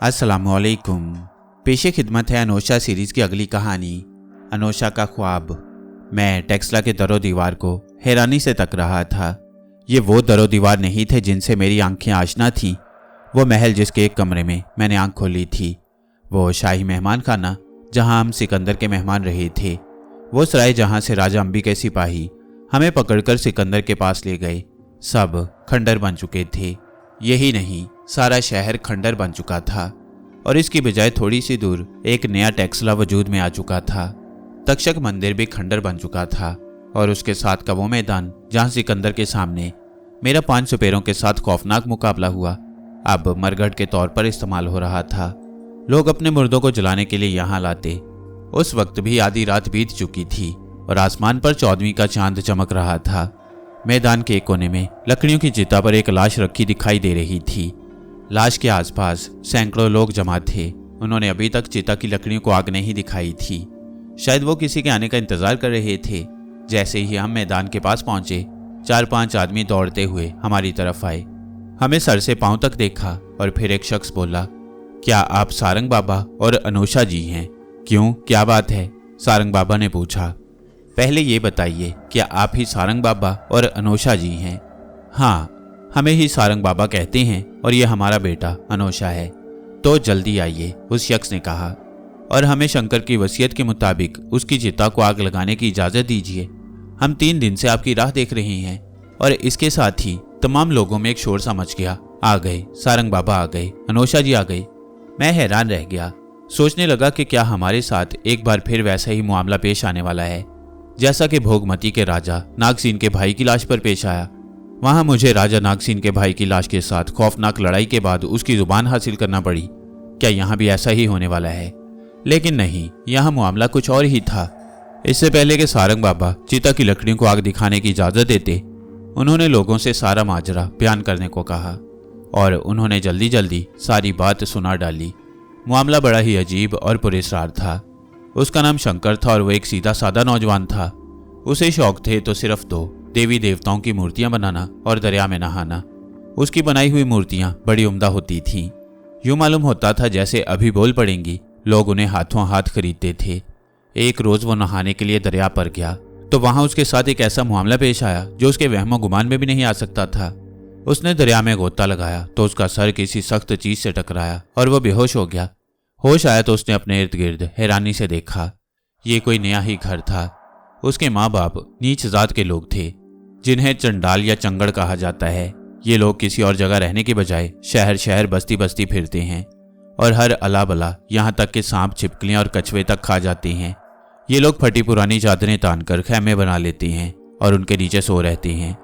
अस्सलामुअलैकुम। पेशे खिदमत है अनोशा सीरीज़ की अगली कहानी, अनोशा का ख्वाब। मैं टेक्सला के दरो दीवार को हैरानी से तक रहा था। ये वो दरो दीवार नहीं थे जिनसे मेरी आंखें आशना थीं। वो महल जिसके एक कमरे में मैंने आंख खोली थी, वो शाही मेहमान खाना जहाँ हम सिकंदर के मेहमान रहे थे, वो सराय जहाँ से राजा अंबी के सिपाही हमें पकड़कर सिकंदर के पास ले गए, सब खंडर बन चुके थे। यही नहीं, सारा शहर खंडर बन चुका था और इसकी बजाय थोड़ी सी दूर एक नया टेक्सला वजूद में आ चुका था। तक्षक मंदिर भी खंडर बन चुका था और उसके साथ का वो मैदान जहां सिकंदर के सामने मेरा 500 पैरों के साथ खौफनाक मुकाबला हुआ, अब मरघट के तौर पर इस्तेमाल हो रहा था। लोग अपने मुर्दों को जलाने के लिए यहाँ लाते। उस वक्त भी आधी रात बीत चुकी थी और आसमान पर 14वीं का चांद चमक रहा था। मैदान के एक कोने में लकड़ियों की चिता पर एक लाश रखी दिखाई दे रही थी। लाश के आसपास सैकड़ों लोग जमा थे। उन्होंने अभी तक चिता की लकड़ियों को आग नहीं दिखाई थी। शायद वो किसी के आने का इंतजार कर रहे थे। जैसे ही हम मैदान के पास पहुंचे, 4-5 आदमी दौड़ते हुए हमारी तरफ आए। हमें सर से पांव तक देखा और फिर एक शख्स बोला, क्या आप सारंग बाबा और अनोशा जी हैं? क्यों, क्या बात है? सारंग बाबा ने पूछा। पहले ये बताइए, क्या आप ही सारंग बाबा और अनोशा जी हैं? हाँ, हमें ही सारंग बाबा कहते हैं और ये हमारा बेटा अनोशा है। तो जल्दी आइए, उस शख्स ने कहा, और हमें शंकर की वसीयत के मुताबिक उसकी चिता को आग लगाने की इजाज़त दीजिए। हम 3 दिन से आपकी राह देख रहे हैं। और इसके साथ ही तमाम लोगों में एक शोर सा मच गया। आ गए, सारंग बाबा आ गए, अनोशा जी आ गए। मैं हैरान रह गया, सोचने लगा कि क्या हमारे साथ एक बार फिर वैसा ही मामला पेश आने वाला है जैसा कि भोगमती के राजा नागसीन के भाई की लाश पर पेश आया। वहां मुझे राजा नागसीन के भाई की लाश के साथ खौफनाक लड़ाई के बाद उसकी जुबान हासिल करना पड़ी। क्या यहाँ भी ऐसा ही होने वाला है? लेकिन नहीं, यहाँ मामला कुछ और ही था। इससे पहले कि सारंग बाबा चिता की लकड़ियों को आग दिखाने की इजाज़त देते, उन्होंने लोगों से सारा माजरा बयान करने को कहा और उन्होंने जल्दी जल्दी सारी बात सुना डाली। मामला बड़ा ही अजीब और पुरस्कार था। उसका नाम शंकर था और वो एक सीधा सादा नौजवान था। उसे शौक थे तो सिर्फ 2, देवी देवताओं की मूर्तियां बनाना और दरिया में नहाना। उसकी बनाई हुई मूर्तियां बड़ी उम्दा होती थीं। यूं मालूम होता था जैसे अभी बोल पड़ेंगी। लोग उन्हें हाथों हाथ खरीदते थे। एक रोज वो नहाने के लिए दरिया पर गया तो वहां उसके साथ एक ऐसा मामला पेश आया जो उसके वहमो गुमान में भी नहीं आ सकता था। उसने दरिया में गोता लगाया तो उसका सर किसी सख्त चीज से टकराया और वो बेहोश हो गया। होश आया तो उसने अपने इर्द गिर्द हैरानी से देखा। ये कोई नया ही घर था। उसके माँ बाप नीच जात के लोग थे, जिन्हें चंडाल या चंगड़ कहा जाता है। ये लोग किसी और जगह रहने के बजाय शहर शहर बस्ती बस्ती फिरते हैं और हर अला बला, यहाँ तक कि सांप, छिपकलियां और कछुए तक खा जाते हैं। ये लोग फटी पुरानी चादरें तानकर खैमे बना लेते हैं और उनके नीचे सो रहते हैं।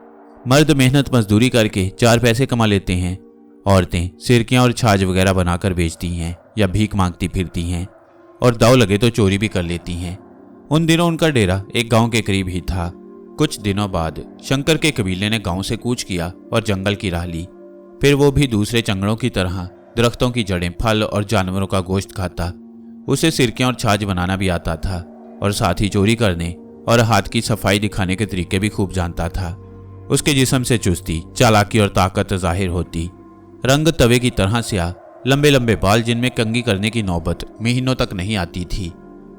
मर्द मेहनत मजदूरी करके 4 पैसे कमा लेते हैं। औरतें सिरकियां और छाछ वगैरह बनाकर बेचती हैं या भीख मांगती फिरती हैं और दाव लगे तो चोरी भी कर लेती हैं। उन दिनों उनका डेरा एक गांव के करीब ही था। कुछ दिनों बाद शंकर के कबीले ने गांव से कूच किया और जंगल की राह ली। फिर वो भी दूसरे चंगड़ों की तरह दरख्तों की जड़ें, फल और जानवरों का गोश्त खाता। उसे सिरकियां और छाछ बनाना भी आता था और साथ ही चोरी करने और हाथ की सफाई दिखाने के तरीके भी खूब जानता था। उसके जिस्म से चुस्ती, चालाकी और ताकत जाहिर होती। रंग तवे की तरह स्याह, लंबे लंबे बाल जिनमें कंघी करने की नौबत महीनों तक नहीं आती थी।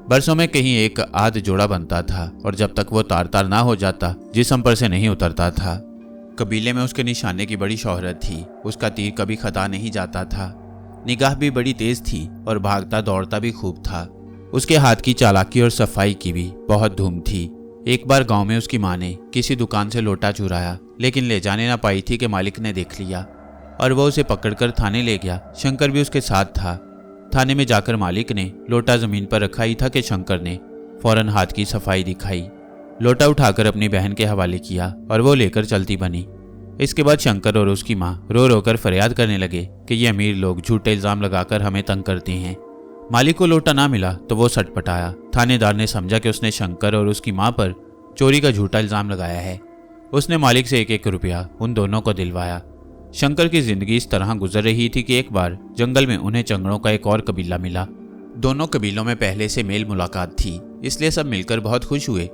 बरसों में कहीं एक आध जोड़ा बनता था और जब तक वो तार तार ना हो जाता जिस्म पर से नहीं उतरता था। कबीले में उसके निशाने की बड़ी शोहरत थी। उसका तीर कभी खता नहीं जाता था। निगाह भी बड़ी तेज थी और भागता दौड़ता भी खूब था। उसके हाथ की चालाकी और सफाई की भी बहुत धूम थी। एक बार गांव में उसकी माँ ने किसी दुकान से लोटा चुराया, लेकिन ले जाने ना पाई थी कि मालिक ने देख लिया और वह उसे पकड़कर थाने ले गया। शंकर भी उसके साथ था। थाने में जाकर मालिक ने लोटा जमीन पर रखा ही था कि शंकर ने फौरन हाथ की सफाई दिखाई, लोटा उठाकर अपनी बहन के हवाले किया और वो लेकर चलती बनी। इसके बाद शंकर और उसकी माँ रो रो कर फरियाद करने लगे कि ये अमीर लोग झूठे इल्जाम लगाकर हमें तंग करते हैं। मालिक को लोटा ना मिला तो वो सटपटाया। थानेदार ने समझा कि उसने शंकर और उसकी माँ पर चोरी का झूठा इल्जाम लगाया है। उसने मालिक से 1-1 रुपया उन दोनों को दिलवाया। शंकर की जिंदगी इस तरह गुजर रही थी कि एक बार जंगल में उन्हें चंगड़ों का एक और कबीला मिला। दोनों कबीलों में पहले से मेल मुलाकात थी, इसलिए सब मिलकर बहुत खुश हुए।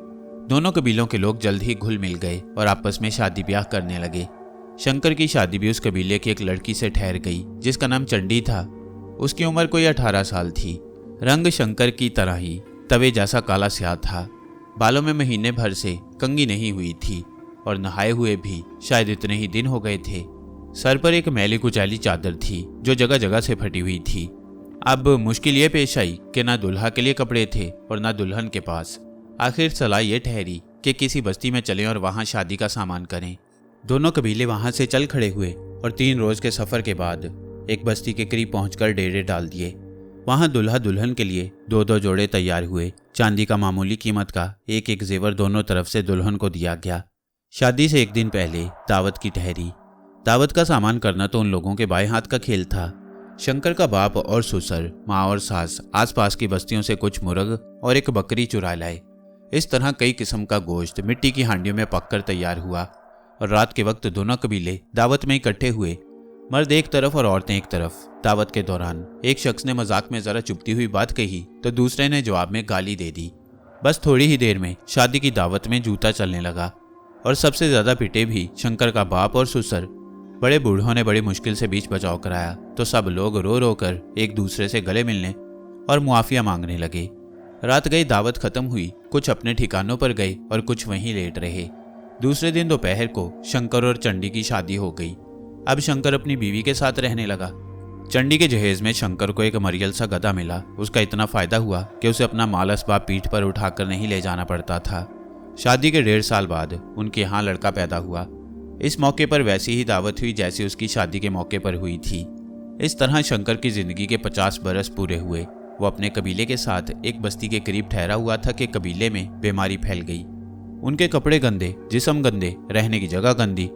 दोनों कबीलों के लोग जल्द ही घुल मिल गए और आपस में शादी ब्याह करने लगे। शंकर की शादी भी उस कबीले की एक लड़की से ठहर गई जिसका नाम चंडी था। उसकी उम्र कोई 18 साल थी। रंग शंकर की तरह ही तवे जैसा काला स्याह था। बालों में महीने भर से कंघी नहीं हुई थी और नहाए हुए भी शायद इतने ही दिन हो गए थे। सर पर एक मैली कुचैली चादर थी जो जगह जगह से फटी हुई थी। अब मुश्किल ये पेश आई कि ना दुल्हा के लिए कपड़े थे और ना दुल्हन के पास। आखिर सलाह ये ठहरी कि किसी बस्ती में चलें और वहाँ शादी का सामान करें। दोनों कबीले वहाँ से चल खड़े हुए और 3 रोज के सफर के बाद एक बस्ती के करीब पहुंचकर डेरे डाल दिए। वहाँ दुल्हा दुल्हन के लिए 2-2 जोड़े तैयार हुए। चांदी का मामूली कीमत का एक जेवर दोनों तरफ से दुल्हन को दिया गया। शादी से एक दिन पहले दावत की ठहरी। दावत का सामान करना तो उन लोगों के बाएं हाथ का खेल था। शंकर का बाप और ससुर, माँ और सास आसपास की बस्तियों से कुछ मुर्ग और एक बकरी चुरा लाए। इस तरह कई किस्म का गोश्त मिट्टी की हांडियों में पककर तैयार हुआ और रात के वक्त दोनों कबीले दावत में इकट्ठे हुए, मर्द एक तरफ और औरतें एक तरफ। दावत के दौरान एक शख्स ने मजाक में जरा चुभती हुई बात कही तो दूसरे ने जवाब में गाली दे दी। बस थोड़ी ही देर में शादी की दावत में जूता चलने लगा और सबसे ज्यादा पिटे भी शंकर का बाप और ससुर। बड़े बूढ़ों ने बड़ी मुश्किल से बीच बचाव कराया तो सब लोग रो रो कर एक दूसरे से गले मिलने और मुआफिया मांगने लगे। रात गई, दावत खत्म हुई। कुछ अपने ठिकानों पर गए और कुछ वहीं लेट रहे। दूसरे दिन दोपहर को शंकर और चंडी की शादी हो गई। अब शंकर अपनी बीवी के साथ रहने लगा। चंडी के जहेज में शंकर को एक मरियल सा गधा मिला। उसका इतना फायदा हुआ कि उसे अपना माल असबाब पीठ पर उठाकर नहीं ले जाना पड़ता था। शादी के 1.5 साल बाद उनके यहाँ लड़का पैदा हुआ। इस मौके पर वैसी ही दावत हुई जैसी उसकी शादी के मौके पर हुई थी। इस तरह शंकर की जिंदगी के 50 बरस पूरे हुए। वो अपने कबीले के साथ एक बस्ती के करीब ठहरा हुआ था कि कबीले में बीमारी फैल गई। उनके कपड़े गंदे, जिस्म गंदे, रहने की जगह गंदी।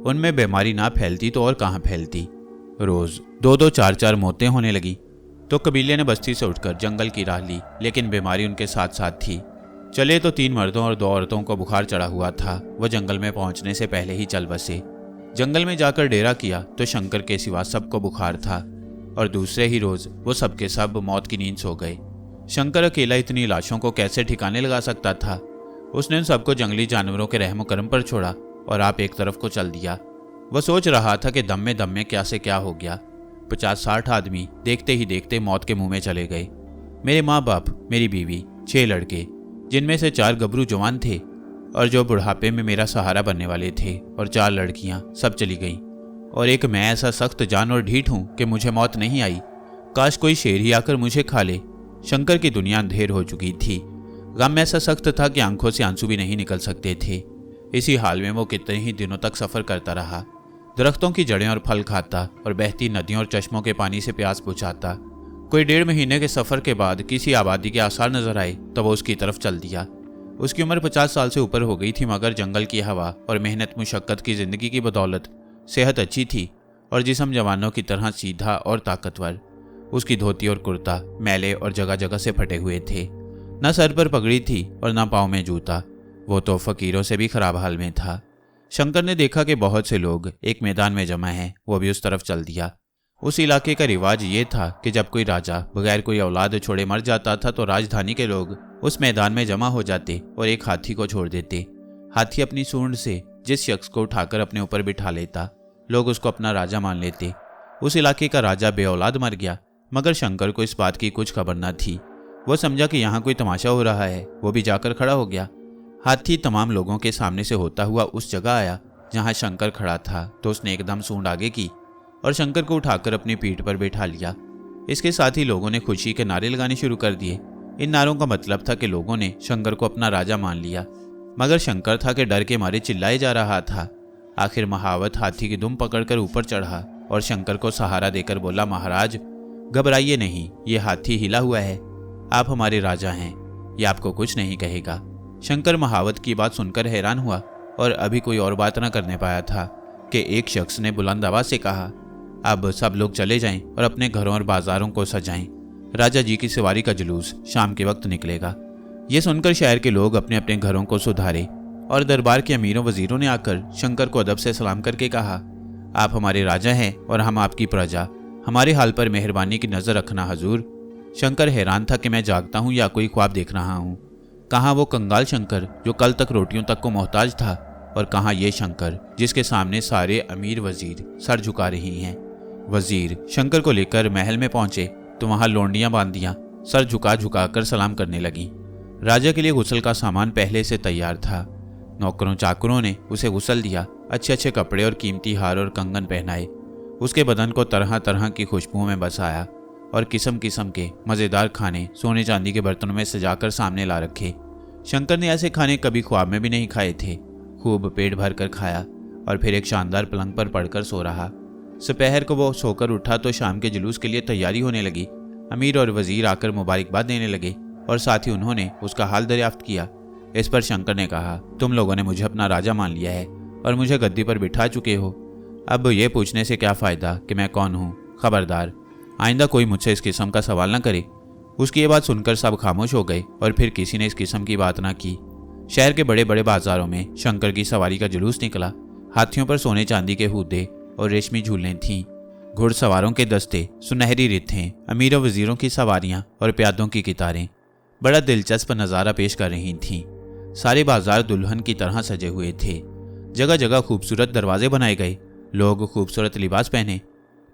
उनमें बीमारी ना फैलती तो और कहाँ फैलती। रोज 2-2, 4-4 मौतें होने लगी तो कबीले ने बस्ती से उठकर जंगल की राह ली, लेकिन बीमारी उनके साथ साथ थी। चले तो 3 मर्दों और 2 औरतों को बुखार चढ़ा हुआ था। वह जंगल में पहुंचने से पहले ही चल बसे। जंगल में जाकर डेरा किया तो शंकर के सिवा सबको बुखार था और दूसरे ही रोज वो सबके सब मौत की नींद सो गए। शंकर अकेला इतनी लाशों को कैसे ठिकाने लगा सकता था। उसने उन सबको जंगली जानवरों के रहमो करम पर छोड़ा और आप एक तरफ को चल दिया। वह सोच रहा था कि दम में क्या से क्या हो गया। 50-60 आदमी देखते ही देखते मौत के मुंह में चले गए। मेरे माँ बाप, मेरी बीवी, 6 लड़के, जिनमें से 4 गबरू जवान थे और जो बुढ़ापे में मेरा सहारा बनने वाले थे, और 4 लड़कियां सब चली गईं। और एक मैं ऐसा सख्त जान और ढीठ हूं कि मुझे मौत नहीं आई। काश कोई शेर ही आकर मुझे खा ले। शंकर की दुनिया अंधेर हो चुकी थी। गम ऐसा सख्त था कि आंखों से आंसू भी नहीं निकल सकते थे। इसी हाल में वो कितने ही दिनों तक सफर करता रहा। दरख्तों की जड़ें और फल खाता और बहती नदियों और चश्मों के पानी से प्यास बुझाता। कोई 1.5 महीने के सफर के बाद किसी आबादी के आसार नजर आए तो वो उसकी तरफ चल दिया। उसकी उम्र 50 साल से ऊपर हो गई थी, मगर जंगल की हवा और मेहनत मुशक्कत की जिंदगी की बदौलत सेहत अच्छी थी और जिस्म जवानों की तरह सीधा और ताकतवर। उसकी धोती और कुर्ता मैले और जगह जगह से फटे हुए थे। न सर पर पगड़ी थी और न पाँव में जूता। वो तो फकीरों से भी खराब हाल में था। शंकर ने देखा कि बहुत से लोग एक मैदान में जमा हैं। वो भी उस तरफ चल दिया। उस इलाके का रिवाज ये था कि जब कोई राजा बगैर कोई औलाद छोड़े मर जाता था तो राजधानी के लोग उस मैदान में जमा हो जाते और एक हाथी को छोड़ देते। हाथी अपनी सूंड से जिस शख्स को उठाकर अपने ऊपर बिठा लेता, लोग उसको अपना राजा मान लेते। उस इलाके का राजा बेऔलाद मर गया, मगर शंकर को इस बात की कुछ खबर न थी। वो समझा कि यहाँ कोई तमाशा हो रहा है। वो भी जाकर खड़ा हो गया। हाथी तमाम लोगों के सामने से होता हुआ उस जगह आया जहाँ शंकर खड़ा था, तो उसने एकदम सूंड आगे की और शंकर को उठाकर अपनी पीठ पर बैठा लिया। इसके साथ ही लोगों ने खुशी के नारे लगाने शुरू कर दिए। इन नारों का मतलब था कि लोगों ने शंकर को अपना राजा मान लिया, मगर शंकर था कि डर के मारे चिल्लाए जा रहा था। आखिर महावत हाथी की दुम पकड़कर ऊपर चढ़ा और शंकर को सहारा देकर बोला, महाराज घबराइए नहीं, ये हाथी हिला हुआ है। आप हमारे राजा हैं, ये आपको कुछ नहीं कहेगा। शंकर महावत की बात सुनकर हैरान हुआ और अभी कोई और बात न करने पाया था कि एक शख्स ने बुलंद आवाज से कहा, अब सब लोग चले जाएं और अपने घरों और बाजारों को सजाएं। राजा जी की सवारी का जुलूस शाम के वक्त निकलेगा। ये सुनकर शहर के लोग अपने अपने घरों को सुधारे और दरबार के अमीरों वजीरों ने आकर शंकर को अदब से सलाम करके कहा, आप हमारे राजा हैं और हम आपकी प्रजा, हमारे हाल पर मेहरबानी की नजर रखना हजूर। शंकर हैरान था कि मैं जागता हूँ या कोई ख्वाब देख रहा हूँ। कहाँ वो कंगाल शंकर जो कल तक रोटियों तक को मोहताज था, और कहाँ ये शंकर जिसके सामने सारे अमीर वजीर सर झुका रही हैं। वजीर शंकर को लेकर महल में पहुंचे तो वहां लोंडियां बांधियां सर झुका झुका कर सलाम करने लगीं। राजा के लिए गुस्ल का सामान पहले से तैयार था। नौकरों चाकरों ने उसे गुस्ल दिया, अच्छे अच्छे कपड़े और कीमती हार और कंगन पहनाए। उसके बदन को तरह तरह की खुशबुओं में बसाया और किस्म किस्म के मज़ेदार खाने सोने चांदी के बर्तनों में सजाकर सामने ला रखे। शंकर ने ऐसे खाने कभी ख्वाब में भी नहीं खाए थे। खूब पेट भर कर खाया और फिर एक शानदार पलंग पर पड़कर सो रहा। दोपहर को वो सोकर उठा तो शाम के जुलूस के लिए तैयारी होने लगी। अमीर और वजीर आकर मुबारकबाद देने लगे और साथ ही उन्होंने उसका हाल दरियाफ्त किया। इस पर शंकर ने कहा, तुम लोगों ने मुझे अपना राजा मान लिया है और मुझे गद्दी पर बिठा चुके हो। अब ये पूछने से क्या फ़ायदा कि मैं कौन हूँ। खबरदार, आइंदा कोई मुझसे इस किस्म का सवाल न करे। उसकी ये बात सुनकर सब खामोश हो गए और फिर किसी ने इस किस्म की बात ना की। शहर के बड़े बड़े बाजारों में शंकर की सवारी का जुलूस निकला। हाथियों पर सोने चांदी के हूदे और रेशमी झूलें थीं। घुड़सवारों के दस्ते, सुनहरी रिथें, अमीरों वजीरों की सवारियां और प्यादों की कितारें बड़ा दिलचस्प नज़ारा पेश कर रही थीं। सारे बाजार दुल्हन की तरह सजे हुए थे। जगह जगह खूबसूरत दरवाजे बनाए गए। लोग खूबसूरत लिबास पहने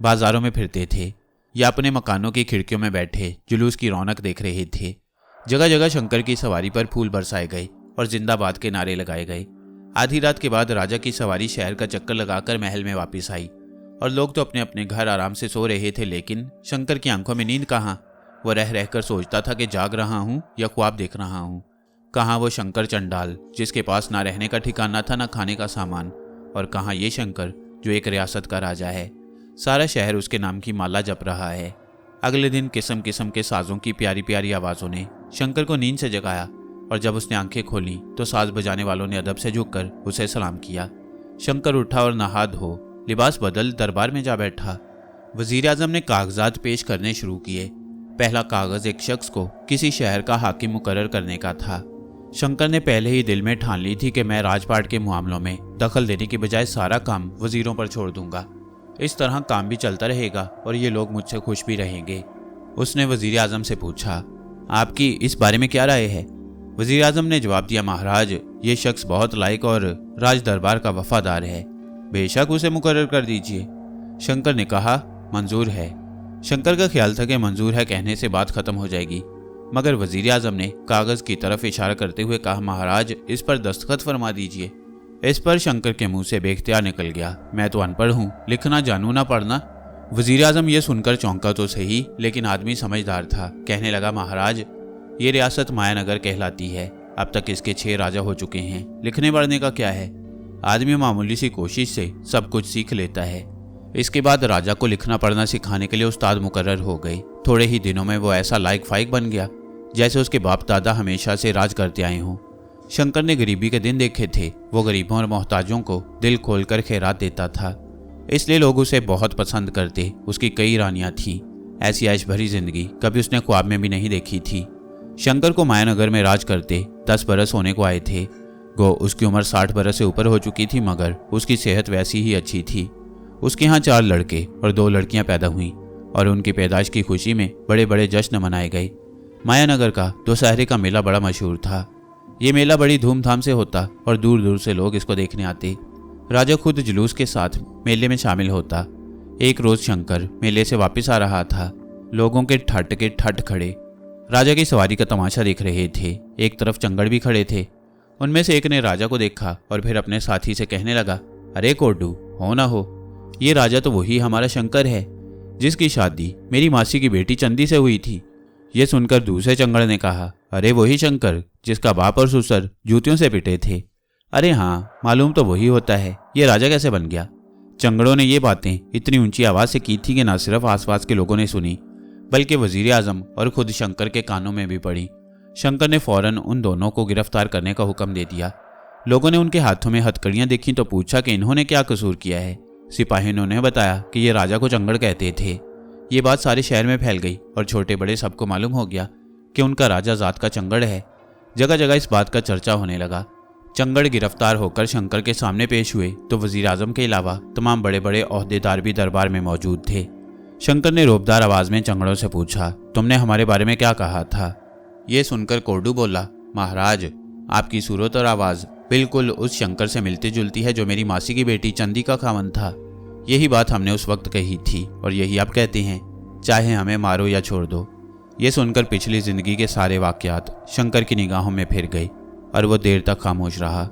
बाजारों में फिरते थे या अपने मकानों की खिड़कियों में बैठे जुलूस की रौनक देख रहे थे। जगह जगह शंकर की सवारी पर फूल बरसाए गए और जिंदाबाद के नारे लगाए गए। आधी रात के बाद राजा की सवारी शहर का चक्कर लगाकर महल में वापस आई और लोग तो अपने अपने घर आराम से सो रहे थे, लेकिन शंकर की आंखों में नींद कहाँ। वो रह रहकर सोचता था कि जाग रहा हूँ या ख्वाब देख रहा हूँ। कहाँ वो शंकर चंडाल जिसके पास ना रहने का ठिकाना था ना खाने का सामान, और कहाँ ये शंकर जो एक रियासत का राजा है। सारा शहर उसके नाम की माला जप रहा है। अगले दिन किस्म किस्म के साजों की प्यारी प्यारी आवाज़ों ने शंकर को नींद से जगाया और जब उसने आंखें खोली तो साज बजाने वालों ने अदब से झुककर उसे सलाम किया। शंकर उठा और नहा धो लिबास बदल दरबार में जा बैठा। वजीर आजम ने कागजात पेश करने शुरू किए। पहला कागज एक शख्स को किसी शहर का हाकिम मुकर्रर करने का था। शंकर ने पहले ही दिल में ठान ली थी कि मैं राजपाट के मामलों में दखल देने के बजाय सारा काम वजीरों पर छोड़ दूंगा। इस तरह काम भी चलता रहेगा और ये लोग मुझसे खुश भी रहेंगे। उसने वजीर आजम से पूछा, आपकी इस बारे में क्या राय है? वजीर आजम ने जवाब दिया, महाराज, ये शख्स बहुत लायक और राज दरबार का वफादार है, बेशक उसे मुकर्रर कर दीजिए। शंकर ने कहा, मंजूर है। शंकर का ख्याल था कि मंजूर है कहने से बात खत्म हो जाएगी, मगर वजीर आजम ने कागज की तरफ इशारा करते हुए कहा, महाराज, इस पर दस्तखत फरमा दीजिए। इस पर शंकर के मुंह से बेख्तियार निकल गया, मैं तो अनपढ़ हूँ, लिखना जानू ना पढ़ना। वजीर आजम ये सुनकर चौंका तो सही, लेकिन आदमी समझदार था। कहने लगा, महाराज, ये रियासत मायानगर कहलाती है। अब तक इसके 6 राजा हो चुके हैं, लिखने पढ़ने का क्या है। आदमी मामूली सी कोशिश से सब कुछ सीख लेता है। इसके बाद राजा को लिखना पढ़ना सिखाने के लिए उस्ताद मुकर्रर हो गए। थोड़े ही दिनों में वो ऐसा लायक फाइक बन गया जैसे उसके बाप दादा हमेशा से राज करते आए हों। शंकर ने गरीबी के दिन देखे थे। वो गरीबों और मोहताजों को दिल खोलकर खैरात देता था, इसलिए लोग उसे बहुत पसंद करते। उसकी कई रानियां थीं। ऐसी ऐश भरी जिंदगी कभी उसने ख्वाब में भी नहीं देखी थी। शंकर को मायानगर में राज करते 10 बरस होने को आए थे। गो उसकी उम्र 60 बरस से ऊपर हो चुकी थी, मगर उसकी सेहत वैसी ही अच्छी थी। उसके यहाँ 4 लड़के और 2 लड़कियां पैदा हुईं और उनकी पैदाइश की खुशी में बड़े बड़े जश्न मनाए गए। मायानगर का दशहरे का मेला बड़ा मशहूर था। ये मेला बड़ी धूमधाम से होता और दूर दूर से लोग इसको देखने आते। राजा खुद जुलूस के साथ मेले में शामिल होता। एक रोज शंकर मेले से वापस आ रहा था। लोगों के ठट खड़े राजा की सवारी का तमाशा देख रहे थे। एक तरफ चंगड़ भी खड़े थे। उनमें से एक ने राजा को देखा और फिर अपने साथी से कहने लगा, अरे कोडू, हो ना हो, ये राजा तो वही हमारा शंकर है जिसकी शादी मेरी मासी की बेटी चंदी से हुई थी। ये सुनकर दूसरे चंगड़ ने कहा, अरे वही शंकर जिसका बाप और ससुर जूतियों से पिटे थे। अरे हाँ, मालूम तो वही होता है, ये राजा कैसे बन गया। चंगड़ों ने ये बातें इतनी ऊंची आवाज से की थी कि न सिर्फ आसपास के लोगों ने सुनी, बल्कि वजीर आजम और खुद शंकर के कानों में भी पड़ी। शंकर ने फौरन उन दोनों को गिरफ्तार करने का हुक्म दे दिया। लोगों ने उनके हाथों में हथकड़ियां देखी तो पूछा कि इन्होंने क्या कसूर किया है। सिपाही ने उन्हें बताया कि ये राजा को चंगड़ कहते थे। ये बात सारे शहर में फैल गई और छोटे बड़े सबको मालूम हो गया कि उनका राजा जात का चंगड़ है। जगह जगह इस बात का चर्चा होने लगा। चंगड़ गिरफ्तार होकर शंकर के सामने पेश हुए तो वजीर आजम के अलावा तमाम बड़े बड़े ओहदेदार भी दरबार में मौजूद थे। शंकर ने रोबदार आवाज में चंगड़ों से पूछा, तुमने हमारे बारे में क्या कहा था। ये सुनकर कोडू बोला, महाराज, आपकी सूरत और आवाज बिल्कुल उस शंकर से मिलती जुलती है जो मेरी मासी की बेटी चंदी का खावन था। यही बात हमने उस वक्त कही थी और यही आप कहते हैं। चाहे हमें मारो या छोड़ दो। ये सुनकर पिछली जिंदगी के सारे वाकयात शंकर की निगाहों में फिर गए और वो देर तक खामोश रहा।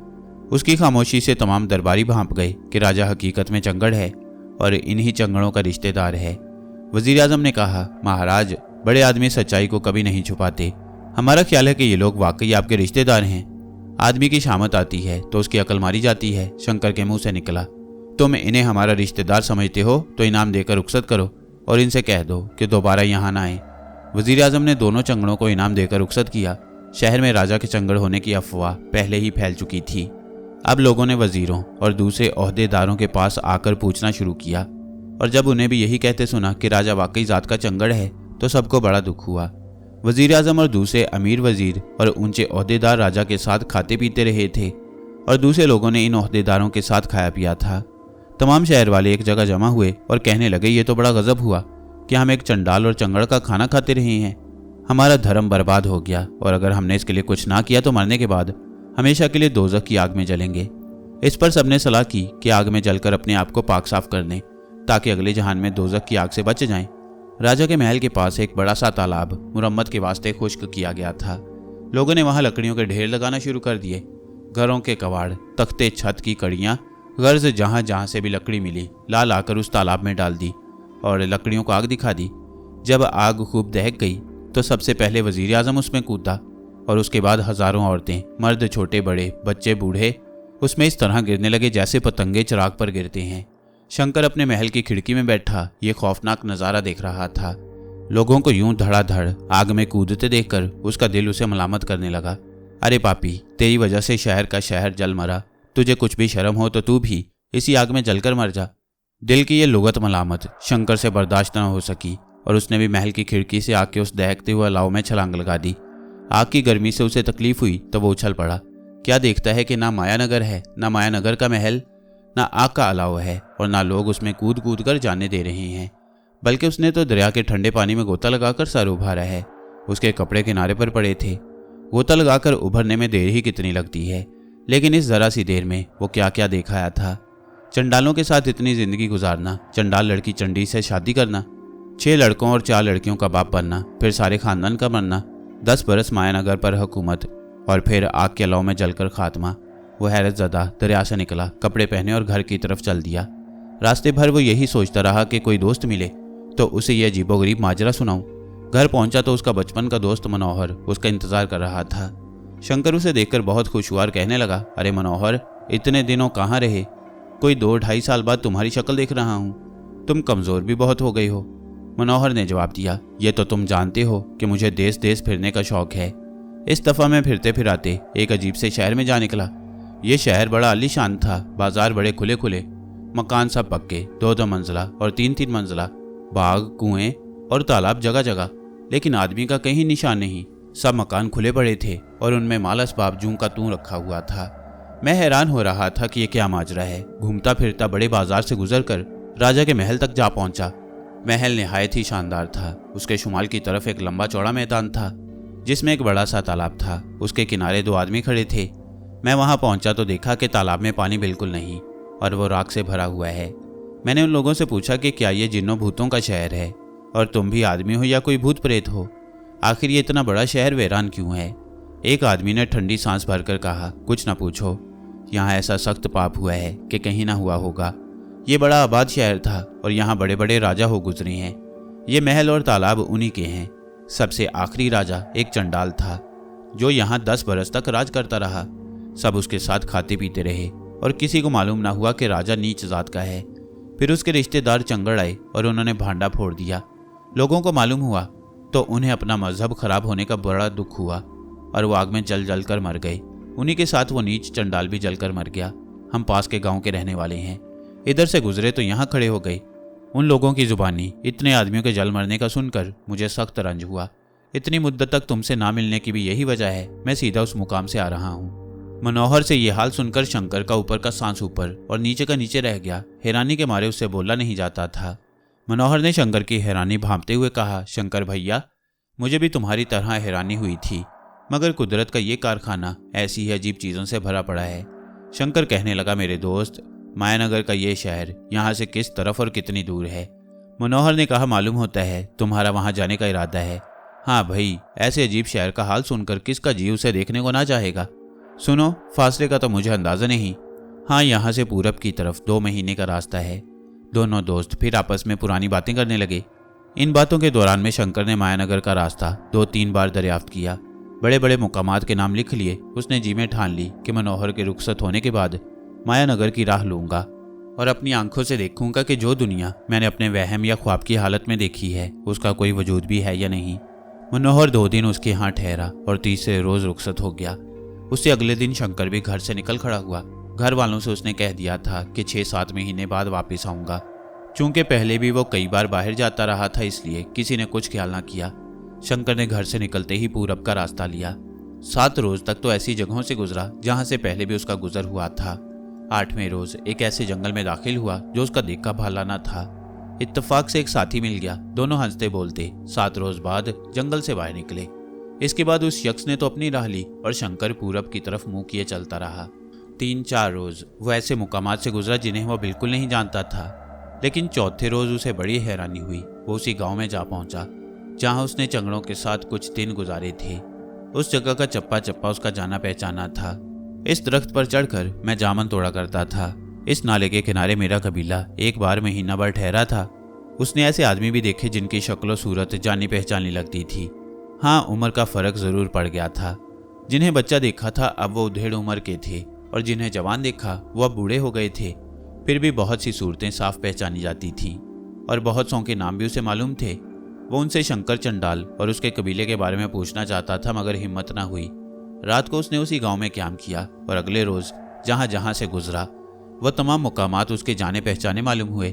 उसकी खामोशी से तमाम दरबारी भांप गए कि राजा हकीकत में चंगड़ है और इन्हीं चंगड़ों का रिश्तेदार है। वजीर आजम ने कहा, महाराज, बड़े आदमी सच्चाई को कभी नहीं छुपाते। हमारा ख्याल है कि ये लोग वाकई आपके रिश्तेदार हैं। आदमी की शामत आती है तो उसकी अकल मारी जाती है। शंकर के मुंह से निकला, तुम इन्हें हमारा रिश्तेदार समझते हो तो इनाम देकर रुखसत करो और इनसे कह दो कि दोबारा यहाँ ना आए। वजीर आजम ने दोनों चंगड़ों को इनाम देकर रुखसत किया। शहर में राजा के चंगड़ होने की अफवाह पहले ही फैल चुकी थी। अब लोगों ने वजीरों और दूसरे ओहदेदारों के पास आकर पूछना शुरू किया और जब उन्हें भी यही कहते सुना कि राजा वाकई जात का चंगड़ है तो सबको बड़ा दुख हुआ। वजीर आजम और दूसरे अमीर वजीर और ऊंचे ओहदेदार राजा के साथ खाते पीते रहे थे और दूसरे लोगों ने इन ओहदेदारों के साथ खाया पिया था। तमाम शहर वाले एक जगह जमा हुए और कहने लगे, ये तो बड़ा गजब हुआ कि हम एक चंडाल और चंगड़ का खाना खाते रहे हैं। हमारा धर्म बर्बाद हो गया और अगर हमने इसके लिए कुछ ना किया तो मरने के बाद हमेशा के लिए दोजख की आग में जलेंगे। इस पर सबने सलाह की कि आग में जलकर अपने आप को पाक साफ कर लें ताकि अगले जहान में दोजख की आग से बच जाएं। राजा के महल के पास एक बड़ा सा तालाब मुरम्मत के वास्ते खुश्क किया गया था। लोगों ने वहां लकड़ियों के ढेर लगाना शुरू कर दिए। घरों के कबाड़, तख्ते, छत की कड़ियां, गर्ज जहां जहां से भी लकड़ी मिली ला लाकर उस तालाब में डाल दी और लकड़ियों को आग दिखा दी। जब आग खूब दहक गई तो सबसे पहले वजीर आजम उसमें कूदा और उसके बाद हजारों औरतें, मर्द, छोटे बड़े, बच्चे, बूढ़े उसमें इस तरह गिरने लगे जैसे पतंगे चिराग पर गिरते हैं। शंकर अपने महल की खिड़की में बैठा ये खौफनाक नज़ारा देख रहा था। लोगों को यूं धड़ाधड़ आग में कूदते देखकर उसका दिल उसे मलामत करने लगा। अरे पापी, तेरी वजह से शहर का शहर जल मरा। तुझे कुछ भी शर्म हो तो तू भी इसी आग में जलकर मर जा। दिल की ये लुगत मलामत शंकर से बर्दाश्त न हो सकी और उसने भी महल की खिड़की से आग के उस दहकते हुए अलाव में छलांग लगा दी। आग की गर्मी से उसे तकलीफ हुई तो वो उछल पड़ा। क्या देखता है कि ना मायानगर है, ना मायानगर का महल, ना आग का अलाव है और ना लोग उसमें कूद कूद कर जाने दे रहे हैं, बल्कि उसने तो दरिया के ठंडे पानी में गोता लगाकर सर उभारा है। उसके कपड़े किनारे पर पड़े थे। गोता लगाकर उभरने में देर ही कितनी लगती है, लेकिन इस जरा सी देर में वो क्या क्या देखा आया था। चंडालों के साथ इतनी जिंदगी गुजारना, चंडाल लड़की चंडी से शादी करना, 6 लड़कों और 4 लड़कियों का बाप बनना, फिर सारे खानदान का मरना, 10 बरस मायानगर पर हुकूमत और फिर आग के अलाव में जलकर खात्मा। वो हैरत ज़दा दरिया से निकला, कपड़े पहने और घर की तरफ चल दिया। रास्ते भर वो यही सोचता रहा कि कोई दोस्त मिले तो उसे यह अजीबोगरीब माजरा सुनाऊं। घर पहुंचा तो उसका बचपन का दोस्त मनोहर उसका इंतजार कर रहा था। शंकर उसे देखकर बहुत खुश हुआ और कहने लगा, अरे मनोहर, इतने दिनों कहाँ रहे? कोई 2-2.5 साल बाद तुम्हारी शक्ल देख रहा हूँ। तुम कमज़ोर भी बहुत हो गई हो। मनोहर ने जवाब दिया, ये तो तुम जानते हो कि मुझे देश देश फिरने का शौक है। इस दफ़ा मैं फिरते फिराते एक अजीब से शहर में जा निकला। ये शहर बड़ा आलीशान था, बाजार बड़े खुले खुले, मकान सब पक्के, 2-2 मंजिला और 3-3 मंजिला, बाग, कुएं और तालाब जगह जगह, लेकिन आदमी का कहीं निशान नहीं। सब मकान खुले पड़े थे और उनमें माल असबाब जूं का तूं रखा हुआ था। मैं हैरान हो रहा था कि ये क्या माजरा है। घूमता फिरता बड़े बाजार से गुजरकर राजा के महल तक जा पहुंचा। महल निहायत ही शानदार था। उसके शुमाल की तरफ एक लंबा चौड़ा मैदान था जिसमें एक बड़ा सा तालाब था। उसके किनारे 2 आदमी खड़े थे। मैं वहां पहुंचा तो देखा कि तालाब में पानी बिल्कुल नहीं और वो राख से भरा हुआ है। मैंने उन लोगों से पूछा कि क्या ये जिन्नों भूतों का शहर है और तुम भी आदमी हो या कोई भूत प्रेत हो? आखिर ये इतना बड़ा शहर वीरान क्यों है? एक आदमी ने ठंडी सांस भरकर कहा, कुछ ना पूछो, यहाँ ऐसा सख्त पाप हुआ है कि कहीं ना हुआ होगा। ये बड़ा आबाद शहर था और यहाँ बड़े बड़े राजा हो गुजरे हैं। ये महल और तालाब उन्हीं के हैं। सबसे आखिरी राजा एक चंडाल था जो यहाँ 10 बरस तक राज करता रहा। सब उसके साथ खाते पीते रहे और किसी को मालूम ना हुआ कि राजा नीच जात का है। फिर उसके रिश्तेदार चंगड़ आए और उन्होंने भांडा फोड़ दिया। लोगों को मालूम हुआ तो उन्हें अपना मजहब खराब होने का बड़ा दुख हुआ और वो आग में जल जल कर मर गए। उन्हीं के साथ वो नीच चंडाल भी जलकर मर गया। हम पास के गांव के रहने वाले हैं, इधर से गुजरे तो यहाँ खड़े हो गए। उन लोगों की जुबानी इतने आदमियों के जल मरने का सुनकर मुझे सख्त रंज हुआ। इतनी मुद्दत तक तुमसे ना मिलने की भी यही वजह है। मैं सीधा उस मुकाम से आ रहा हूँ। मनोहर से ये हाल सुनकर शंकर का ऊपर का सांस ऊपर और नीचे का नीचे रह गया। हैरानी के मारे उससे बोला नहीं जाता था। मनोहर ने शंकर की हैरानी भांपते हुए कहा, शंकर भैया, मुझे भी तुम्हारी तरह हैरानी हुई थी, मगर कुदरत का ये कारखाना ऐसी ही अजीब चीज़ों से भरा पड़ा है। शंकर कहने लगा, मेरे दोस्त, मायानगर का ये शहर यहाँ से किस तरफ और कितनी दूर है? मनोहर ने कहा, मालूम होता है तुम्हारा वहां जाने का इरादा है। हाँ भाई, ऐसे अजीब शहर का हाल सुनकर किसका जी उसे देखने को ना चाहेगा। सुनो, फासले का तो मुझे अंदाजा नहीं। हाँ, यहाँ से पूरब की तरफ 2 महीने का रास्ता है। दोनों दोस्त फिर आपस में पुरानी बातें करने लगे। इन बातों के दौरान में शंकर ने मायानगर का रास्ता 2-3 बार दरियाफ्त किया। बड़े बड़े मुकामात के नाम लिख लिए। उसने जी में ठान ली कि मनोहर के रुखसत होने के बाद मायानगर की राह लूंगा और अपनी आंखों से देखूंगा कि जो दुनिया मैंने अपने वहम या ख्वाब की हालत में देखी है उसका कोई वजूद भी है या नहीं। मनोहर 2 दिन उसके यहाँ ठहरा और तीसरे रोज रुखसत हो गया। उससे अगले दिन शंकर भी घर से निकल खड़ा हुआ। घर वालों से उसने कह दिया था कि 6-7 महीने बाद वापस आऊंगा। चूंकि पहले भी वो कई बार बाहर जाता रहा था, इसलिए किसी ने कुछ ख्याल ना किया। शंकर ने घर से निकलते ही पूरब का रास्ता लिया। 7 रोज तक तो ऐसी जगहों से गुजरा जहां से पहले भी उसका गुजर हुआ था। 8वें रोज एक ऐसे जंगल में दाखिल हुआ जो उसका देखा भाला न था। इत्तेफाक से एक साथी मिल गया। दोनों हंसते बोलते 7 रोज बाद जंगल से बाहर निकले। इसके बाद उस शख्स ने तो अपनी राह ली और शंकर पूरब की तरफ मुंह किए चलता रहा। 3-4 रोज वो ऐसे मुकामात से गुजरा जिन्हें वो बिल्कुल नहीं जानता था, लेकिन चौथे रोज उसे बड़ी हैरानी हुई। वो उसी गांव में जा पहुंचा जहां उसने चंगड़ों के साथ कुछ दिन गुजारे थे। उस जगह का चप्पा चप्पा उसका जाना पहचाना था। इस दरख्त पर चढ़कर मैं जामन तोड़ा करता था। इस नाले के किनारे मेरा कबीला एक बार महीना भर ठहरा था। उसने ऐसे आदमी भी देखे जिनकी शक्ल सूरत जानी पहचानी लगती थी। हाँ, उम्र का फर्क जरूर पड़ गया था। जिन्हें बच्चा देखा था अब वो उधेड़ उम्र के थे और जिन्हें जवान देखा वो अब बूढ़े हो गए थे। फिर भी बहुत सी सूरतें साफ पहचानी जाती थीं और बहुत सौ के नाम भी उसे मालूम थे। वो उनसे शंकर चंडाल और उसके कबीले के बारे में पूछना चाहता था, मगर हिम्मत ना हुई। रात को उसने उसी गांव में क्याम किया और अगले रोज जहां जहां से गुजरा वह तमाम मुकामात उसके जाने पहचाने मालूम हुए।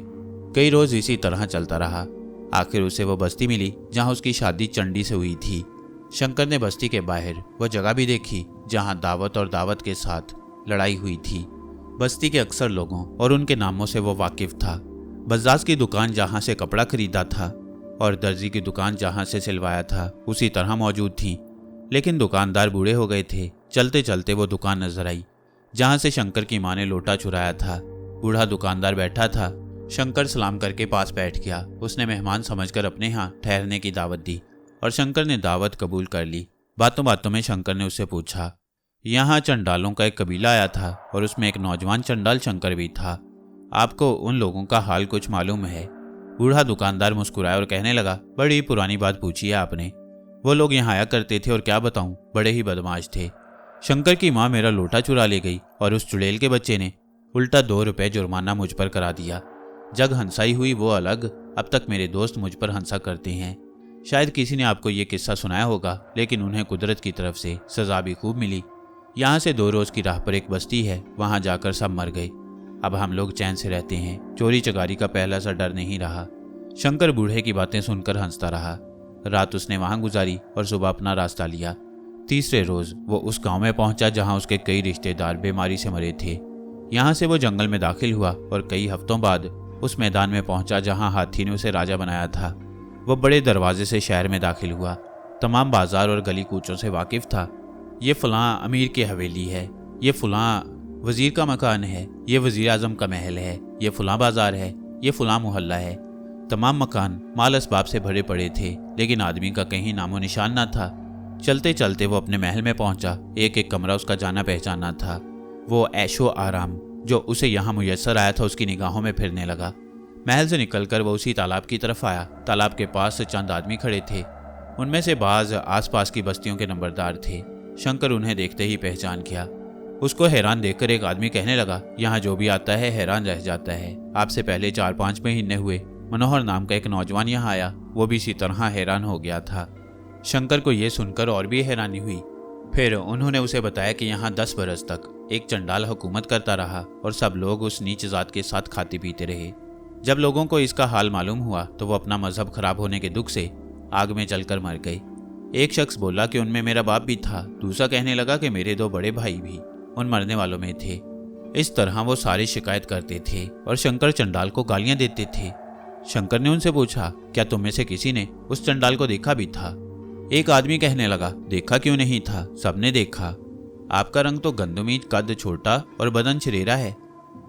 कई रोज इसी तरह चलता रहा। आखिर उसे वो बस्ती मिली जहां उसकी शादी चंडी से हुई थी। शंकर ने बस्ती के बाहर वह जगह भी देखी जहां दावत और दावत के साथ लड़ाई हुई थी। बस्ती के अक्सर लोगों और उनके नामों से वो वाकिफ था। बज़ाज़ की दुकान जहां से कपड़ा खरीदा था और दर्जी की दुकान जहां से सिलवाया था उसी तरह मौजूद थी, लेकिन दुकानदार बूढ़े हो गए थे। चलते चलते वो दुकान नजर आई जहां से शंकर की मां ने लोटा चुराया था। बूढ़ा दुकानदार बैठा था। शंकर सलाम करके पास बैठ गया। उसने मेहमान समझकर अपने यहाँ ठहरने की दावत दी और शंकर ने दावत कबूल कर ली। बातों बातों में शंकर ने उससे पूछा, यहाँ चंडालों का एक कबीला आया था और उसमें एक नौजवान चंडाल शंकर भी था। आपको उन लोगों का हाल कुछ मालूम है? बूढ़ा दुकानदार मुस्कुराया और कहने लगा, बड़ी पुरानी बात पूछी है आपने। वो लोग यहाँ आया करते थे और क्या बताऊं, बड़े ही बदमाश थे। शंकर की माँ मेरा लोटा चुरा ले गई और उस चुड़ैल के बच्चे ने उल्टा 2 रुपए जुर्माना मुझ पर करा दिया। जग हंसाई हुई वो अलग, अब तक मेरे दोस्त मुझ पर हंसा करते हैं। शायद किसी ने आपको ये किस्सा सुनाया होगा, लेकिन उन्हें कुदरत की तरफ से सजा भी खूब मिली। यहाँ से 2 रोज की राह पर एक बस्ती है, वहां जाकर सब मर गए। अब हम लोग चैन से रहते हैं। चोरी चकारी का पहला सा डर नहीं रहा। शंकर बूढ़े की बातें सुनकर हंसता रहा। रात उसने वहां गुजारी और सुबह अपना रास्ता लिया। तीसरे रोज वो उस गांव में पहुंचा जहां उसके कई रिश्तेदार बीमारी से मरे थे। यहाँ से वो जंगल में दाखिल हुआ और कई हफ्तों बाद उस मैदान में पहुंचा जहां हाथी ने उसे राजा बनाया था। वो बड़े दरवाजे से शहर में दाखिल हुआ। तमाम बाजार और गली कूचों से वाकिफ था। ये फलां अमीर की हवेली है, ये फलां वजीर का मकान है, ये वजीर आजम का महल है, ये फलां बाजार है, ये फलां मोहल्ला है। तमाम मकान माल असबाब से भरे पड़े थे, लेकिन आदमी का कहीं नामो निशान न था। चलते चलते वो अपने महल में पहुंचा। एक एक कमरा उसका जाना पहचाना था। वो ऐशो आराम जो उसे यहाँ मुयस्सर आया था उसकी निगाहों में फिरने लगा। महल से निकलकर वो उसी तालाब की तरफ आया। तालाब के पास चंद आदमी खड़े थे। उनमें से बाज आसपास की बस्तियों के नंबरदार थे। शंकर उन्हें देखते ही पहचान गया। उसको हैरान देखकर एक आदमी कहने लगा, यहाँ जो भी आता है हैरान रह जाता है। आपसे पहले 4-5 महीने हुए मनोहर नाम का एक नौजवान यहाँ आया, वो भी इसी तरह हैरान हो गया था। शंकर को यह सुनकर और भी हैरानी हुई। फिर उन्होंने उसे बताया कि यहाँ 10 बरस तक एक चंडाल हुकूमत करता रहा और सब लोग उस नीच जात के साथ खाते पीते रहे। जब लोगों को इसका हाल मालूम हुआ तो वो अपना मजहब खराब होने के दुख से आग में जलकर मर गए। एक शख्स बोला कि उनमें मेरा बाप भी था। दूसरा कहने लगा कि मेरे 2 बड़े भाई भी उन मरने वालों में थे। इस तरह वो सारी शिकायत करते थे और शंकर चंडाल को गालियां देते थे। शंकर ने उनसे पूछा, क्या तुम में से किसी ने उस चंडाल को देखा भी था? एक आदमी कहने लगा, देखा क्यों नहीं था, सबने देखा। आपका रंग तो गंदमी, कद छोटा और बदन शरीरा है,